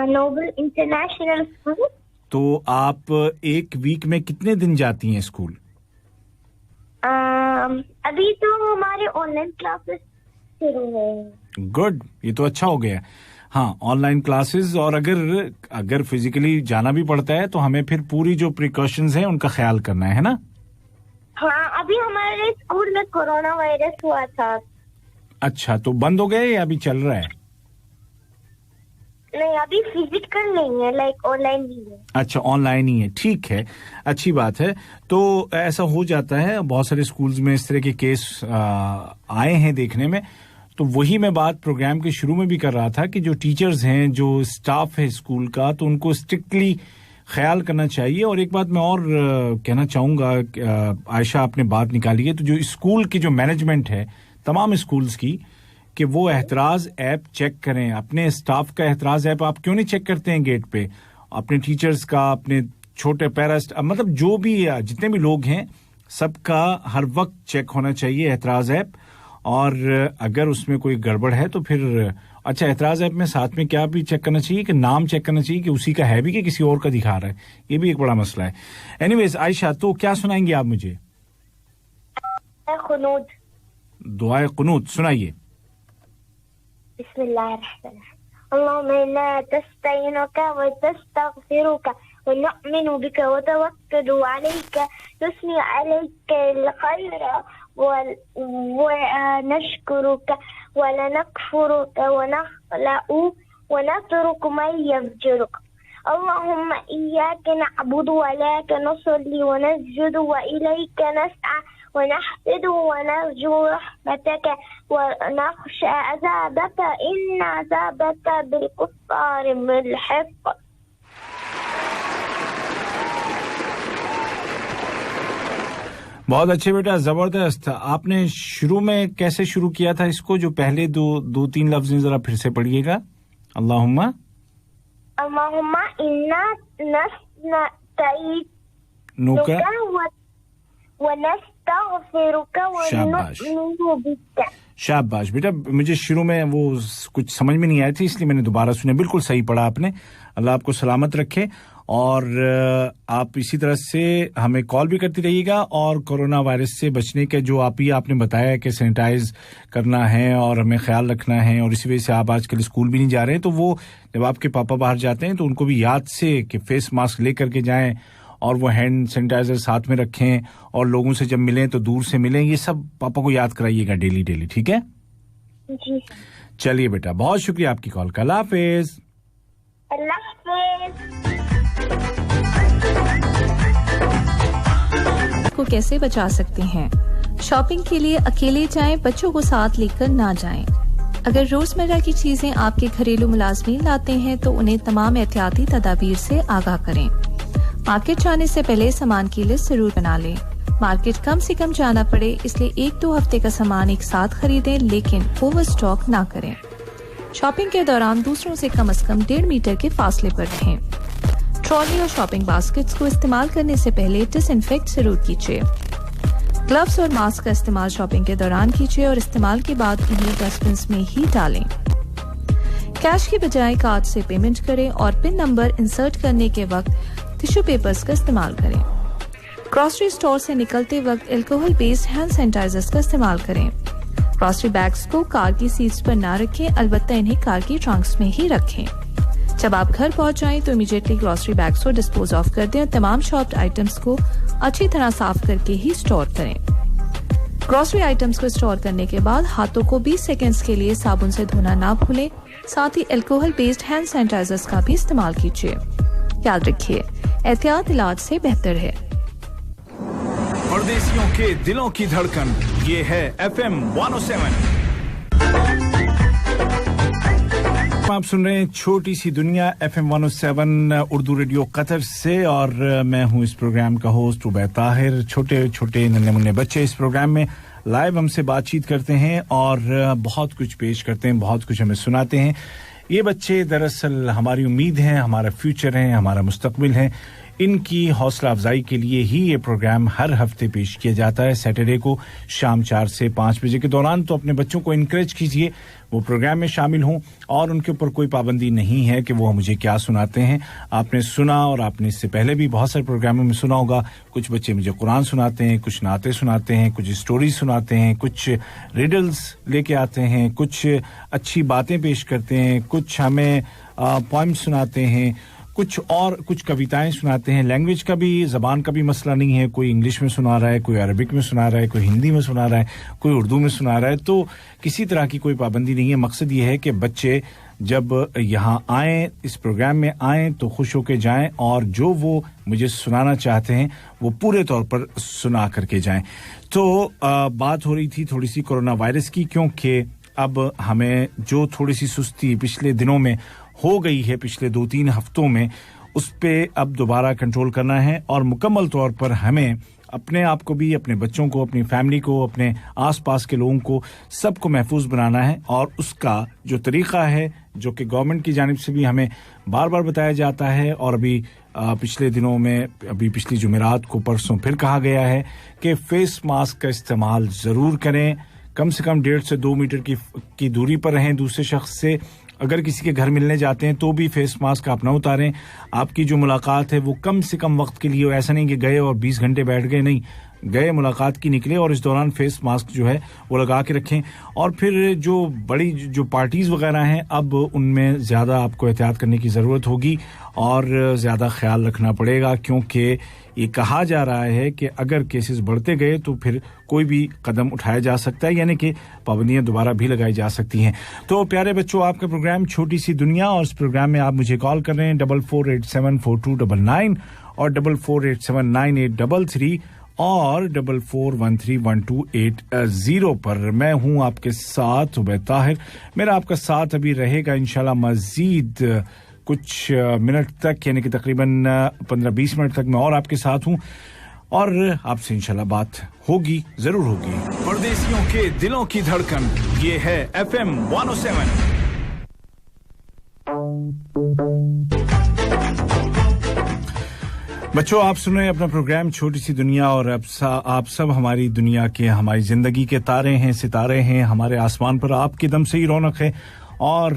Noble International School. तो आप एक वीक में कितने दिन जाती हैं स्कूल? अभी तो हमारे ऑनलाइन क्लासेस शुरू हुए. गुड, ये तो अच्छा हो गया. हाँ, ऑनलाइन क्लासेस, और अगर फिजिकली जाना भी पड़ता है तो हमें फिर पूरी जो प्रिकॉशंस हैं उनका ख्याल करना है ना? हाँ, अभी हमारे स्कूल में कोरोना वायरस हुआ था. अच्छा, तो बंद हो गए या अभी चल रहा है? नहीं, अभी फिजिकल नहीं है, लाइक ऑनलाइन ही है। अच्छा, ऑनलाइन ही है, ठीक है, अच्छी बात है। तो ऐसा हो जाता है, बहुत सारे स्कूल्स में इस तरह के केस आए हैं देखने में। तो वही मैं बात प्रोग्राम के शुरू में भी कर रहा था कि जो टीचर्स हैं, जो स्टाफ है स्कूल का, तो उनको स्ट्रिक्टली ख्याल करना चाहिए। और एक बात मैं और कहना चाहूँगा, आयशा आपने बात निकाली है, तो जो स्कूल की जो मैनेजमेंट है तमाम स्कूल्स की, कि वो एहतराज ऐप चेक करें। अपने स्टाफ का एहतराज ऐप आप क्यों नहीं चेक करते हैं गेट पे? अपने टीचर्स का, अपने छोटे पैरास्ट, मतलब जो भी जितने भी लोग हैं सबका हर वक्त चेक होना चाहिए एहतराज ऐप। और अगर उसमें कोई गड़बड़ है तो फिर अच्छा, एहतराज ऐप में साथ में क्या भी चेक करना चाहिए कि नाम चेक करना चाहिए कि उसी का है भी कि किसी और का दिखा रहा है। ये भी एक बड़ा मसला है। एनीवेज आयशा, तो क्या सुनाएंगे आप मुझे? दुआए कुनूत सुनाइए। اللهم إنا نستعينك ونستغفرك ونؤمن بك ونتوكل عليك نثني عليك الخير ونشكرك ولا نكفرك ونخلع ونترك من يفجرك اللهم إياك نعبد وإياك نصلي ونسجد وإليك نسعى ونحفد ونرجو رحمتك ونخشى عذابك إن عذابك بالكفار ملحق. बहुत अच्छे बेटा, जबरदस्त। आपने शुरू में कैसे शुरू किया था इसको? जो पहले दो तीन लफ्ज जरा फिर से पढ़िएगा। अल्लाहुम्मा इन्ना नस्तईनुका वनस्तगफिरुका वनु'मिनु बिका। शाबाश बेटा, मुझे शुरू में वो कुछ समझ में नहीं आई थी, इसलिए मैंने दोबारा सुने। बिल्कुल सही पढ़ा आपने। अल्लाह आपको सलामत रखे। और आप इसी तरह से हमें कॉल भी करती रहिएगा। और कोरोना वायरस से बचने के जो आपने बताया कि सैनिटाइज करना है और हमें ख्याल रखना है, और इसी वजह से आप आजकल स्कूल भी नहीं जा रहे हैं, तो वो जब आपके पापा बाहर जाते हैं तो उनको भी याद से कि फेस मास्क लेकर के जाएं और वो हैंड सैनिटाइजर साथ में रखें, और लोगों से जब मिलें तो दूर से मिलें। ये सब पापा को याद कराइएगा डेली, ठीक है जी। चलिए बेटा, बहुत शुक्रिया आपकी कॉल का। अल्लाह हाफिज। अल्लाह हाफिज। को कैसे बचा सकते हैं? शॉपिंग के लिए अकेले जाएं, बच्चों को साथ लेकर ना जाएं। अगर रोजमर्रा की चीजें आपके घरेलू मुलाजमीन लाते हैं तो उन्हें तमाम एहतियाती तदाबीर से आगाह करें। मार्केट जाने से पहले सामान की लिस्ट जरूर बना लें। मार्केट कम से कम जाना पड़े, इसलिए 1-2 हफ्ते का सामान एक साथ खरीदें, लेकिन ओवर स्टॉक ना करें। शॉपिंग के दौरान दूसरों से कम 1.5 मीटर के फासले पर रहें। ट्रॉली और शॉपिंग बास्केट्स को इस्तेमाल करने से पहले डिसइंफेक्ट जरूर कीजिए। ग्लव्स और मास्क का इस्तेमाल शॉपिंग के दौरान कीजिए और इस्तेमाल के बाद उन्हें डस्टबिन में ही डालें। कैश की बजाय कार्ड से पेमेंट करें और पिन नंबर इंसर्ट करने के वक्त टिश्यू पेपर्स का इस्तेमाल करें। ग्रोसरी स्टोर से निकलते वक्त अल्कोहल बेस्ड हैंड सैनिटाइजर्स का इस्तेमाल करें। ग्रोसरी बैग्स को कार की सीट्स पर ना रखें, अलबत्ता इन्हें कार की ट्रंक्स में ही रखें। जब आप घर पहुंच जाएं तो इमीडिएटली ग्रोसरी बैग्स को डिस्पोज ऑफ कर दें और तमाम शॉप्ड आइटम्स को अच्छी तरह साफ करके ही स्टोर करें। ग्रोसरी आइटम्स को स्टोर करने के बाद हाथों को 20 सेकंड्स के लिए साबुन से धोना ना भूलें। साथ ही अल्कोहल बेस्ड हैंड सैनिटाइजर्स का भी इस्तेमाल कीजिए। याद रखिए, एहतियात इलाज से बेहतर है। परदेसियों के दिलों की धड़कन, ये है FM 107। आप सुन रहे हैं छोटी सी दुनिया FM 107 उर्दू रेडियो कतर से, और मैं हूं इस प्रोग्राम का होस्ट उबैद ताहिर। छोटे छोटे नन्हे मुन्ने बच्चे इस प्रोग्राम में लाइव हमसे बातचीत करते हैं और बहुत कुछ पेश करते हैं, बहुत कुछ हमें सुनाते हैं। ये बच्चे दरअसल हमारी उम्मीद हैं, हमारा फ्यूचर है, हमारा मुस्तकबिल है। इनकी हौसला अफजाई के लिए ही ये प्रोग्राम हर हफ्ते पेश किया जाता है सैटरडे को शाम 4 से 5 बजे के दौरान। तो अपने बच्चों को इनकरेज कीजिए वो प्रोग्राम में शामिल हों, और उनके ऊपर कोई पाबंदी नहीं है कि वो मुझे क्या सुनाते हैं। आपने सुना, और आपने इससे पहले भी बहुत सारे प्रोग्रामों में सुना होगा, कुछ बच्चे मुझे कुरान सुनाते हैं, कुछ नाते सुनाते हैं, कुछ स्टोरी सुनाते हैं, कुछ रिडल्स लेके आते हैं, कुछ अच्छी बातें पेश करते हैं, कुछ हमें पोएम्स सुनाते हैं, कुछ कविताएं सुनाते हैं। लैंग्वेज का भी, ज़बान का भी मसला नहीं है। कोई इंग्लिश में सुना रहा है, कोई अरबिक में सुना रहा है, कोई हिंदी में सुना रहा है, कोई उर्दू में सुना रहा है। तो किसी तरह की कोई पाबंदी नहीं है। मकसद ये है कि बच्चे जब यहाँ आएं, इस प्रोग्राम में आएं तो खुश होकर जाएं और जो वो मुझे सुनाना चाहते हैं वो पूरे तौर पर सुना करके जाएं। तो बात हो रही थी थोड़ी सी कोरोना वायरस की, क्योंकि अब हमें जो थोड़ी सी सुस्ती पिछले दिनों में हो गई है, पिछले 2-3 हफ्तों में, उस पे अब दोबारा कंट्रोल करना है और मुकम्मल तौर पर हमें अपने आप को भी, अपने बच्चों को, अपनी फैमिली को, अपने आसपास के लोगों को, सबको महफूज बनाना है। और उसका जो तरीका है, जो कि गवर्नमेंट की जानिब से भी हमें बार बार बताया जाता है और अभी पिछले दिनों में, अभी पिछली जुमेरात को, परसों फिर कहा गया है कि फेस मास्क का इस्तेमाल ज़रूर करें, कम से कम 1.5 से 2 मीटर की दूरी पर रहें दूसरे शख्स से। अगर किसी के घर मिलने जाते हैं तो भी फेस मास्क अपना उतारें। आपकी जो मुलाकात है वो कम से कम वक्त के लिए हो, ऐसा नहीं कि गए और 20 घंटे बैठ गए, नहीं, गए मुलाकात की निकले और इस दौरान फेस मास्क जो है वो लगा के रखें। और फिर जो बड़ी जो पार्टीज वगैरह हैं, अब उनमें ज़्यादा आपको एहतियात करने की ज़रूरत होगी और ज़्यादा ख्याल रखना पड़ेगा, क्योंकि ये कहा जा रहा है कि अगर केसेस बढ़ते गए तो फिर कोई भी कदम उठाया जा सकता है, यानी कि पाबंदियां दोबारा भी लगाई जा सकती हैं। तो प्यारे बच्चों, आपका प्रोग्राम छोटी सी दुनिया, और इस प्रोग्राम में आप मुझे कॉल कर रहे हैं 44874299 और 44879833 और 44131280 पर। मैं हूं आपके साथ उबैद ताहिर। मेरा आपका साथ अभी रहेगा इंशाल्लाह मजीद कुछ मिनट तक, यानी कि तकरीबन 15-20 मिनट तक मैं और आपके साथ हूं और आपसे इंशाल्लाह बात होगी, जरूर होगी। परदेसियों के दिलों की धड़कन, ये है FM 107। बच्चों, आप सुन रहे हैं अपना प्रोग्राम छोटी सी दुनिया और अब आप सब हमारी दुनिया के, हमारी जिंदगी के तारे हैं, सितारे हैं। हमारे आसमान पर आपके दम से ही रौनक है और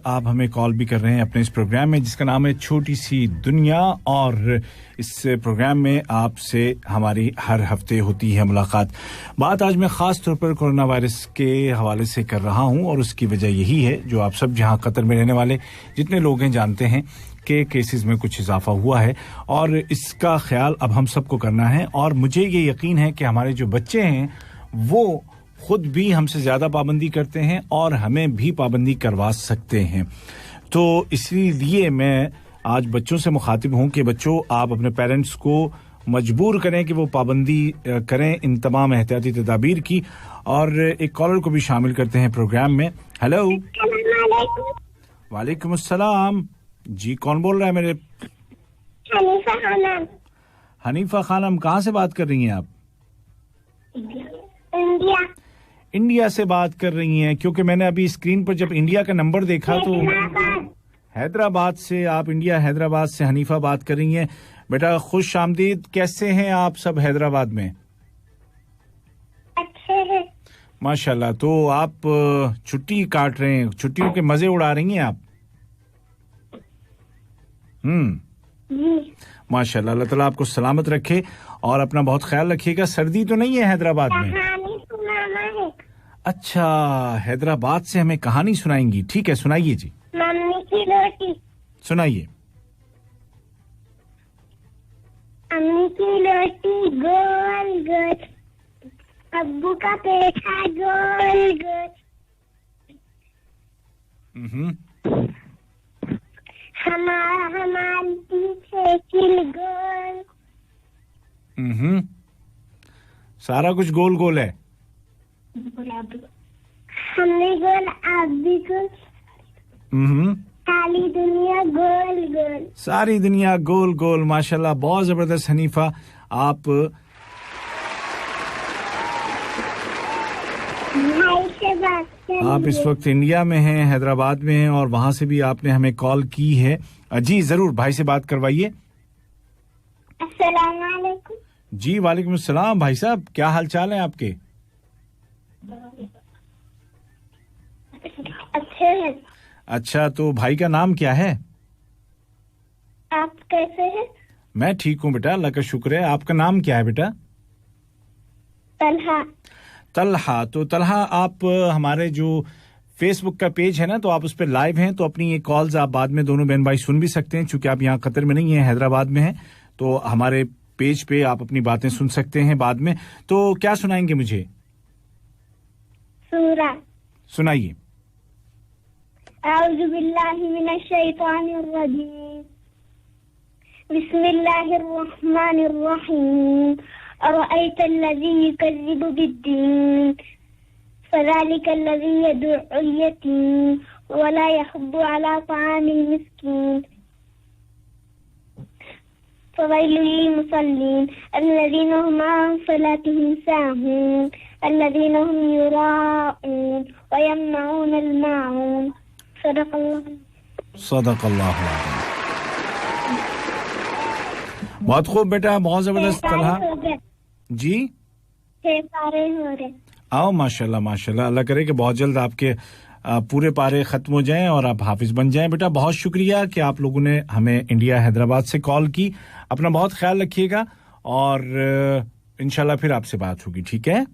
आप हमें कॉल भी कर रहे हैं अपने इस प्रोग्राम में जिसका नाम है छोटी सी दुनिया। और इस प्रोग्राम में आपसे हमारी हर हफ्ते होती है मुलाकात। बात आज मैं खास तौर पर कोरोना वायरस के हवाले से कर रहा हूं और उसकी वजह यही है, जो आप सब जहां कतर में रहने वाले जितने लोग हैं जानते हैं कि केसेस में कुछ इजाफा हुआ है और इसका ख्याल अब हम सबको करना है। और मुझे ये यकीन है कि हमारे जो बच्चे हैं वो खुद भी हमसे ज्यादा पाबंदी करते हैं और हमें भी पाबंदी करवा सकते हैं। तो इसलिए मैं आज बच्चों से मुखातिब हूं कि बच्चों, आप अपने पेरेंट्स को मजबूर करें कि वो पाबंदी करें इन तमाम एहतियाती तदाबीर की। और एक कॉलर को भी शामिल करते हैं प्रोग्राम में। हेलो, वालेकुम अस्सलाम जी, कौन बोल रहा है मेरे? हनीफा खानम। हनीफा खानम, कहाँ से बात कर रही हैं आप? इंडिया। इंडिया से बात कर रही हैं, क्योंकि मैंने अभी स्क्रीन पर जब इंडिया का नंबर देखा तो हैदराबाद से, आप इंडिया हैदराबाद से हनीफा बात कर रही हैं। बेटा खुश आमदीद, कैसे हैं आप सब हैदराबाद में? अच्छे हैं माशाल्लाह। तो आप छुट्टी काट रहे हैं, छुट्टियों के मजे उड़ा रही हैं आप? माशाल्लाह, अल्लाह ताला आपको सलामत रखे और अपना बहुत ख्याल रखिएगा। सर्दी तो नहीं है हैदराबाद में? कहानी सुनाना है। अच्छा, हैदराबाद से हमें कहानी सुनाएंगी, ठीक है, सुनाइए जी। मम्मी की रोटी। सुनाइए। अम्मी की रोटी गोल गोल, अब्बू का पेठा गोल गोल, हमारी पीछे किल गोल। सारा कुछ गोल गोल है। हमने गोल, आप भी गोल, सारी दुनिया गोल गोल। सारी दुनिया गोल गोल, माशाल्लाह, बहुत जबरदस्त हनीफा। आप इस वक्त इंडिया में हैं, हैदराबाद में हैं और वहां से भी आपने हमें कॉल की है। जी जरूर, भाई से बात करवाइए। अस्सलाम वालेकुम। जी वालेकुम अस्सलाम। भाई साहब, क्या हाल चाल है आपके? अच्छे हैं। अच्छा, तो भाई का नाम क्या है? आप कैसे हैं? मैं ठीक हूँ बेटा, अल्लाह का शुक्र है। आपका नाम क्या है बेटा? तलहा। तलहा। तो तलहा, आप हमारे जो फेसबुक का पेज है ना, तो आप उस पर लाइव हैं, तो अपनी ये कॉल्स आप बाद में दोनों बहन भाई सुन भी सकते हैं। चूंकि आप यहाँ कतर में नहीं हैं, हैदराबाद में हैं, तो हमारे पेज पे आप अपनी बातें सुन सकते हैं बाद में। तो क्या सुनाएंगे मुझे? सूरा। सुनाइए। أعوذ بالله من الشيطان الرجيم بسم الله الرحمن الرحيم أرأيت الذي يكذب بالدين فذلك الذي يدعو اليتيم ولا يحض على طعام المسكين فويل للمصلين الذين هم عن صلاتهم ساهون الذين هم يراءون ويمنعون الماعون صدق الله बहुत खूब बेटा, बहुत जबरदस्त तलहा जी। 6 पारे हो रहे। आओ माशाल्लाह माशाल्लाह, अल्लाह करे कि बहुत जल्द आपके पूरे पारे खत्म हो जाएं और आप हाफिज बन जाएं। बेटा बहुत शुक्रिया कि आप लोगों ने हमें इंडिया हैदराबाद से कॉल की। अपना बहुत ख्याल रखिएगा और इंशाल्लाह फिर आपसे बात होगी, ठीक है?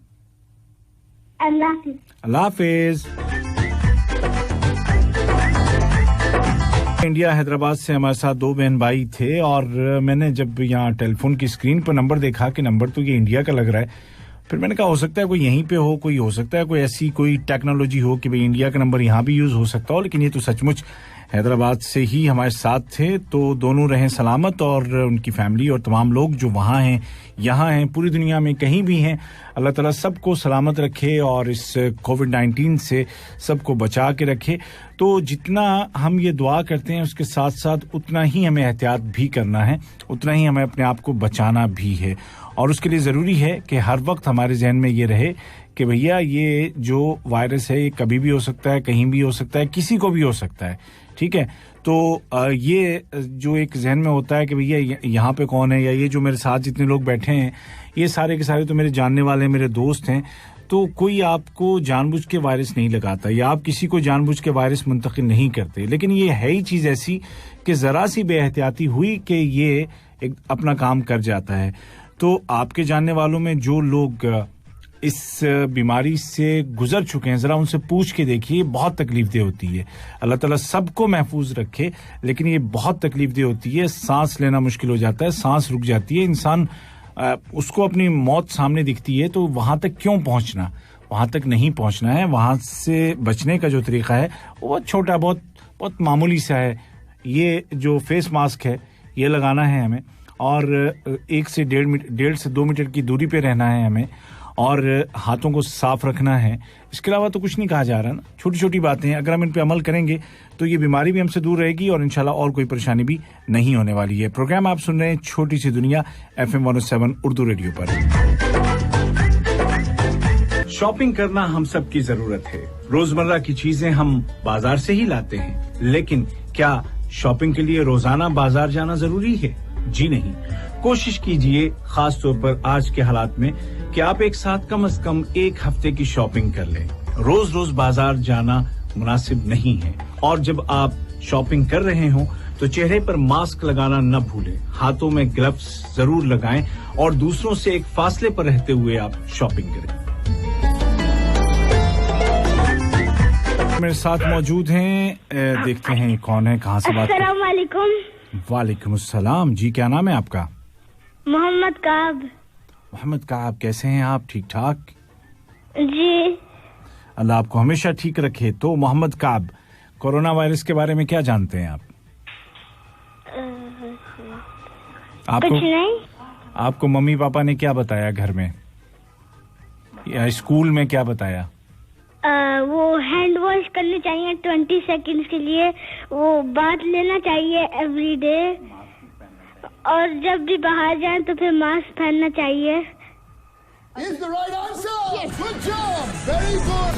अल्लाह हाफिज। इंडिया हैदराबाद से हमारे साथ 2 बहन भाई थे और मैंने जब यहाँ टेलीफोन की स्क्रीन पर नंबर देखा कि नंबर तो ये इंडिया का लग रहा है, फिर मैंने कहा हो सकता है कोई यहीं पे हो, कोई हो सकता है कोई ऐसी कोई टेक्नोलॉजी हो कि भाई इंडिया का नंबर यहाँ भी यूज हो सकता हो, लेकिन ये तो सचमुच हैदराबाद से ही हमारे साथ थे। तो दोनों रहें सलामत और उनकी फैमिली और तमाम लोग जो वहाँ हैं, यहाँ हैं, पूरी दुनिया में कहीं भी हैं, अल्लाह ताला सबको सलामत रखे और इस कोविड-19 से सबको बचा के रखे। तो जितना हम ये दुआ करते हैं उसके साथ साथ उतना ही हमें एहतियात भी करना है, उतना ही हमें अपने आप को बचाना भी है और उसके लिए ज़रूरी है कि हर वक्त हमारे जहन में ये रहे कि भैया ये जो वायरस है ये कभी भी हो सकता है, कहीं भी हो सकता है, किसी को भी हो सकता है, ठीक है? तो ये जो एक जहन में होता है कि भैया यहाँ पे कौन है या ये जो मेरे साथ जितने लोग बैठे हैं ये सारे के सारे तो मेरे जानने वाले मेरे दोस्त हैं, तो कोई आपको जानबूझ के वायरस नहीं लगाता या आप किसी को जानबूझ के वायरस मुंतकिल नहीं करते, लेकिन ये है ही चीज़ ऐसी कि ज़रा सी बेएहतियाती हुई कि ये एक अपना काम कर जाता है। तो आपके जानने वालों में जो लोग इस बीमारी से गुजर चुके हैं, जरा उनसे पूछ के देखिए, बहुत तकलीफदेह होती है। अल्लाह ताला सबको महफूज रखे, लेकिन ये बहुत तकलीफदेह होती है। सांस लेना मुश्किल हो जाता है, सांस रुक जाती है, इंसान उसको अपनी मौत सामने दिखती है, तो वहां तक क्यों पहुंचना, वहां तक नहीं पहुंचना है। वहां से बचने का जो तरीका है वो छोटा बहुत मामूली सा है। ये जो फेस मास्क है ये लगाना है हमें और 1 से 1.5 से 2 मीटर की दूरी पे रहना है हमें और हाथों को साफ रखना है। इसके अलावा तो कुछ नहीं कहा जा रहा ना, छोटी छोटी बातें हैं, अगर हम इन पे अमल करेंगे तो ये बीमारी भी हमसे दूर रहेगी और इंशाल्लाह और कोई परेशानी भी नहीं होने वाली है। प्रोग्राम आप सुन रहे हैं छोटी सी दुनिया FM 107 उर्दू रेडियो पर। शॉपिंग करना हम सब की जरूरत है, रोजमर्रा की चीजें हम बाजार से ही लाते हैं, लेकिन क्या शॉपिंग के लिए रोजाना बाजार जाना जरूरी है? जी नहीं। कोशिश कीजिए, खास तौर पर आज के हालात में, कि आप एक साथ कम से कम 1 हफ्ते की शॉपिंग कर लें। रोज रोज बाजार जाना मुनासिब नहीं है और जब आप शॉपिंग कर रहे हो तो चेहरे पर मास्क लगाना न भूलें, हाथों में ग्लव्स जरूर लगाएं और दूसरों से एक फासले पर रहते हुए आप शॉपिंग करें। मेरे साथ मौजूद हैं, देखते हैं कौन है, कहाँ से बात कर रहे हैं। अस्सलाम वालेकुम। वालेकुम अस्सलाम जी, क्या नाम है आपका? मोहम्मद काब। मोहम्मद काब, कैसे हैं आप? ठीक ठाक जी, अल्लाह आपको हमेशा ठीक रखे। तो मोहम्मद काब, कोरोना वायरस के बारे में क्या जानते हैं आप? कुछ नहीं। आपको मम्मी पापा ने क्या बताया घर में या स्कूल में क्या बताया? वो हैंड वॉश करने चाहिए 20 सेकंड्स के लिए, वो बात लेना चाहिए एवरी डे, और जब भी बाहर जाएं तो फिर मास्क पहनना चाहिए। Is the right answer? Yes. Good job. Very good.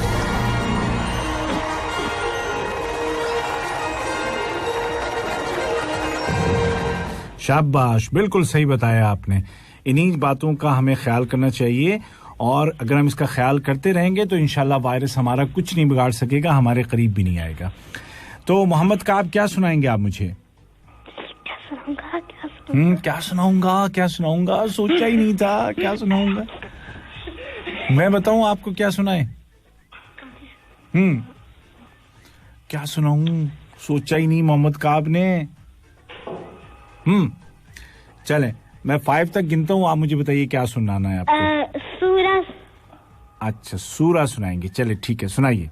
शाबाश, बिल्कुल सही बताया आपने। इन्हीं बातों का हमें ख्याल करना चाहिए और अगर हम इसका ख्याल करते रहेंगे तो इंशाल्लाह वायरस हमारा कुछ नहीं बिगाड़ सकेगा, हमारे करीब भी नहीं आएगा। तो मोहम्मद का आप क्या सुनाएंगे आप मुझे? क्या सुनाऊंगा, सोचा ही नहीं था क्या सुनाऊंगा। मैं बताऊं आपको क्या सुनाए? क्या सुनाऊं, सोचा ही नहीं मोहम्मद काब ने। चले मैं 5 तक गिनता हूँ, आप मुझे बताइए क्या सुनाना है आपको। सूरा। अच्छा, सूरा सुनाएंगे, चले ठीक है, सुनाइए।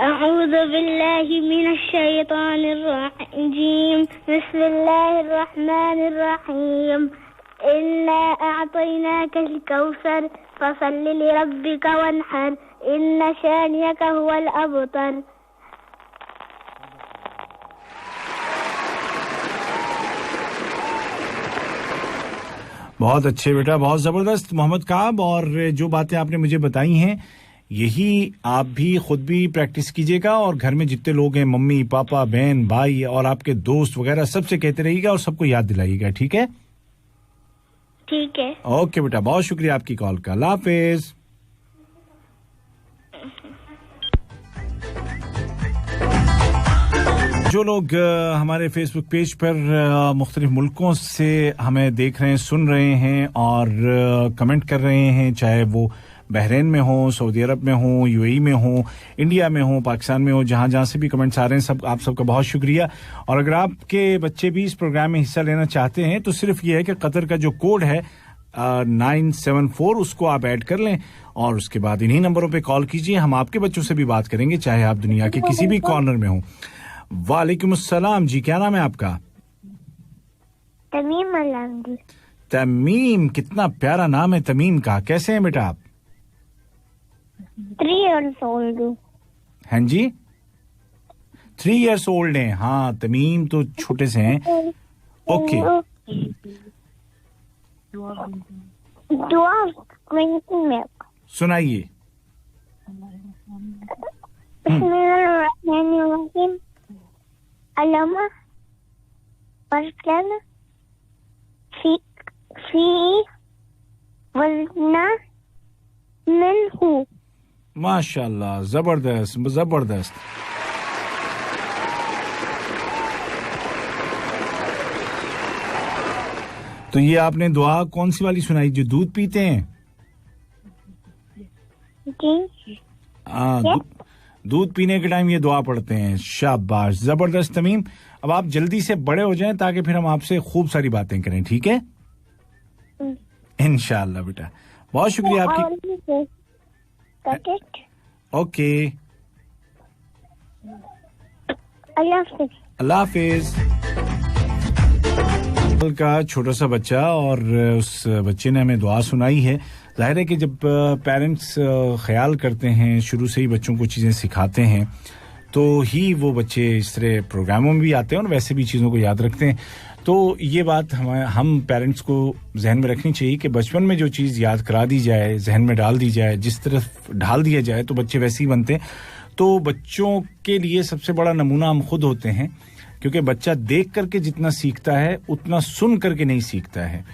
अऊज़ु أعوذ بالله من الشيطان الرجيم بسم الله الرحمن الرحيم إنا أعطيناك الكوثر فصل لربك وانحر إن شانئك هو الأبتر. बहुत अच्छे बेटा, बहुत जबरदस्त मोहम्मद काब. और जो बातें आपने मुझे बताई हैं यही आप भी खुद भी प्रैक्टिस कीजिएगा और घर में जितने लोग हैं, मम्मी पापा बहन भाई और आपके दोस्त वगैरह सबसे कहते रहिएगा और सबको याद दिलाइएगा. ठीक है? ठीक है. ओके बेटा, बहुत शुक्रिया आपकी कॉल का. अल्लाह हाफिज. जो लोग हमारे फेसबुक पेज पर मुख्तलिफ मुल्कों से हमें देख रहे हैं, सुन रहे हैं और कमेंट कर रहे हैं, चाहे वो बहरीन में हो, सऊदी अरब में हो, यूएई में हो, इंडिया में हो, पाकिस्तान में हो, जहां से भी कमेंट्स आ रहे हैं, सब आप सबका बहुत शुक्रिया. और अगर आपके बच्चे भी इस प्रोग्राम में हिस्सा लेना चाहते हैं तो सिर्फ ये है कि कतर का जो कोड है 974 उसको आप ऐड कर लें और उसके बाद इन्हीं नंबरों पे कॉल कीजिए. हम आपके बच्चों से भी बात करेंगे, चाहे आप दुनिया के किसी भी कॉर्नर में हो. वालेकुम अस्सलाम जी, क्या नाम है आपका? तमीम अलहमदी. तमीम, कितना प्यारा नाम है तमीम का. कैसे हैं बेटा आप? 3 years old. हाँ जी, 3 years old हैं. हाँ, तमीम तो छोटे से हैं. ओके. दुआ में सुनाइए. बिस्मिल्लाहिर्रहमानिर्रहीम. अल्लामा वरकन फी वजना मिनहु. माशाल्लाह, जबरदस्त जबरदस्त. तो ये आपने दुआ कौन सी वाली सुनाई, जो दूध पीते हैं? जी. दूध पीने के टाइम ये दुआ पढ़ते हैं. शाबाश, जबरदस्त तमीम. अब आप जल्दी से बड़े हो जाएं ताकि फिर हम आपसे खूब सारी बातें करें. ठीक है? इंशाअल्लाह बेटा. बहुत शुक्रिया आपकी. ओके, अल्लाह हाफिज. का छोटा सा बच्चा और उस बच्चे ने हमें दुआ सुनाई है. जाहिर है कि जब पेरेंट्स ख्याल करते हैं, शुरू से ही बच्चों को चीज़ें सिखाते हैं, तो ही वो बच्चे इस तरह प्रोग्रामों में भी आते हैं और वैसे भी चीज़ों को याद रखते हैं. तो ये बात हम पेरेंट्स को जहन में रखनी चाहिए कि बचपन में जो चीज़ याद करा दी जाए, जहन में डाल दी जाए, जिस तरफ ढाल दिया जाए तो बच्चे वैसे ही बनते हैं. तो बच्चों के लिए सबसे बड़ा नमूना हम खुद होते हैं, क्योंकि बच्चा देख करके जितना सीखता है उतना सुन करके नहीं सीखता है.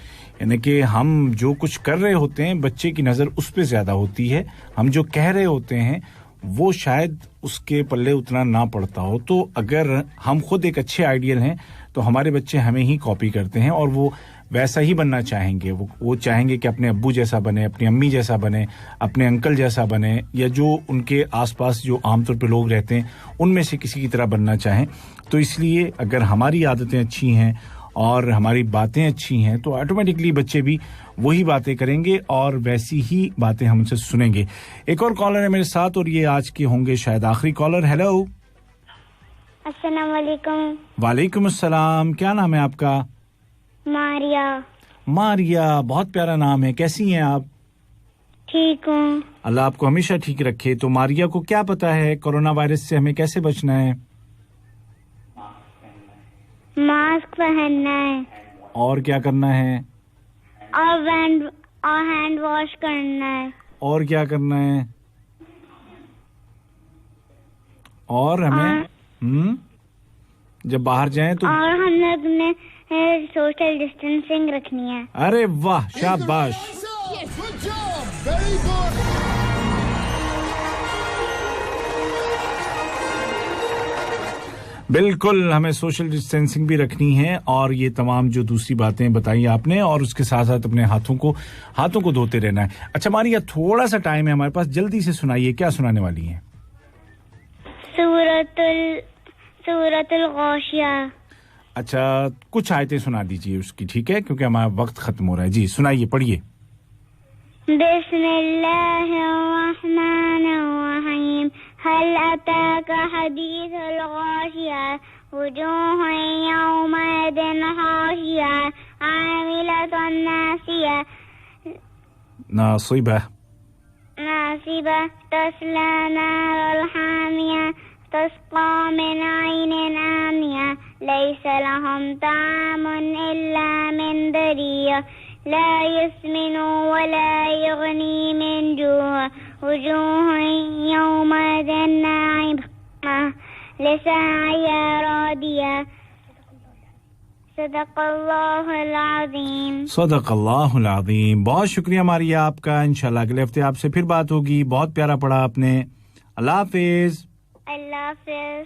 यानी कि हम जो कुछ कर रहे होते हैं बच्चे की नज़र उस पर ज़्यादा होती है, हम जो कह रहे होते हैं वो शायद उसके पल्ले उतना ना पड़ता हो. तो अगर हम खुद एक अच्छे आइडियल हैं तो हमारे बच्चे हमें ही कॉपी करते हैं और वो वैसा ही बनना चाहेंगे. वो चाहेंगे कि अपने अब्बू जैसा बने, अपनी अम्मी जैसा बने, अपने अंकल जैसा बने, या जो उनके आसपास जो आमतौर पे लोग रहते हैं उनमें से किसी की तरह बनना चाहें. तो इसलिए अगर हमारी आदतें अच्छी हैं और हमारी बातें अच्छी हैं तो ऑटोमेटिकली बच्चे भी वही बातें करेंगे और वैसी ही बातें हमसे सुनेंगे. एक और कॉलर है मेरे साथ और ये आज के होंगे शायद आखिरी कॉलर. हेलो. अस्सलाम वालेकुम. वालेकुम अस्सलाम. क्या नाम है आपका? मारिया. मारिया, बहुत प्यारा नाम है. कैसी हैं आप? ठीक हूँ. अल्लाह आपको हमेशा ठीक रखे. तो मारिया को क्या पता है कोरोना वायरस से हमें कैसे बचना है? मास्क पहनना है. और क्या करना है? और हैंड वॉश करना है. और क्या करना है? और हमें जब बाहर जाएं तो और हम लोग ने सोशल डिस्टेंसिंग रखनी है. अरे वाह, शाबाश. Good job. Very good. बिल्कुल, हमें सोशल डिस्टेंसिंग भी रखनी है और ये तमाम जो दूसरी बातें बताई आपने, और उसके साथ साथ अपने हाथों को धोते रहना है. अच्छा मारिया, थोड़ा सा टाइम है हमारे पास, जल्दी से सुनाइए, क्या सुनाने वाली हैं? सूरतुल गाशिया. अच्छा, कुछ आयतें सुना दीजिए उसकी, ठीक है, क्योंकि हमारा वक्त खत्म हो रहा है. जी सुनाइए, पढ़िए. बिस्मिल्लाहिर्रहमानिर्रहीम هل أتاك حديث الغاشية وجوه يومئذ خاشعة عاملة ناصية ناصبة تصلى نار الحامية تسقى من عين آنية ليس لهم طعام إلا من ضريع لا يسمن ولا يغني من جوع وجوه يومئذ ناعمة لسعيها راضية صدق اللہ العظیم. صدق اللہ العظیم. بہت شکریہ ماریا آپ کا. انشاءاللہ اگلے ہفتے آپ سے پھر بات ہوگی. بہت پیارا پڑھا آپ نے. اللہ حافظ. اللہ حافظ.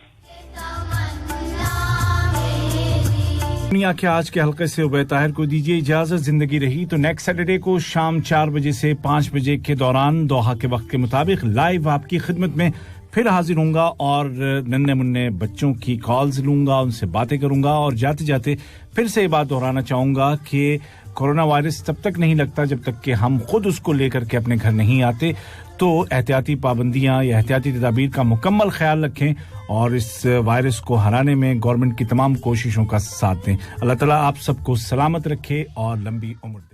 دنیا کے آج کے حلقے سے عبید طاہر کو دیجیے اجازت. زندگی رہی تو نیکسٹ سیٹرڈے کو شام 4 بجے سے 5 بجے کے دوران دوحہ کے وقت کے مطابق لائیو آپ کی خدمت میں پھر حاضر ہوں گا اور ننھے منھے بچوں کی کالز لوں گا, ان سے باتیں کروں گا. اور جاتے جاتے پھر سے یہ بات دہرانا چاہوں گا کہ کورونا وائرس تب تک نہیں لگتا جب تک کہ ہم خود اس کو لے کر کے اپنے گھر نہیں آتے. تو احتیاطی پابندیاں یا احتیاطی تدابیر کا مکمل خیال رکھیں اور اس وائرس کو ہرانے میں گورنمنٹ کی تمام کوششوں کا ساتھ دیں. اللہ تعالیٰ آپ سب کو سلامت رکھے اور لمبی عمر دے.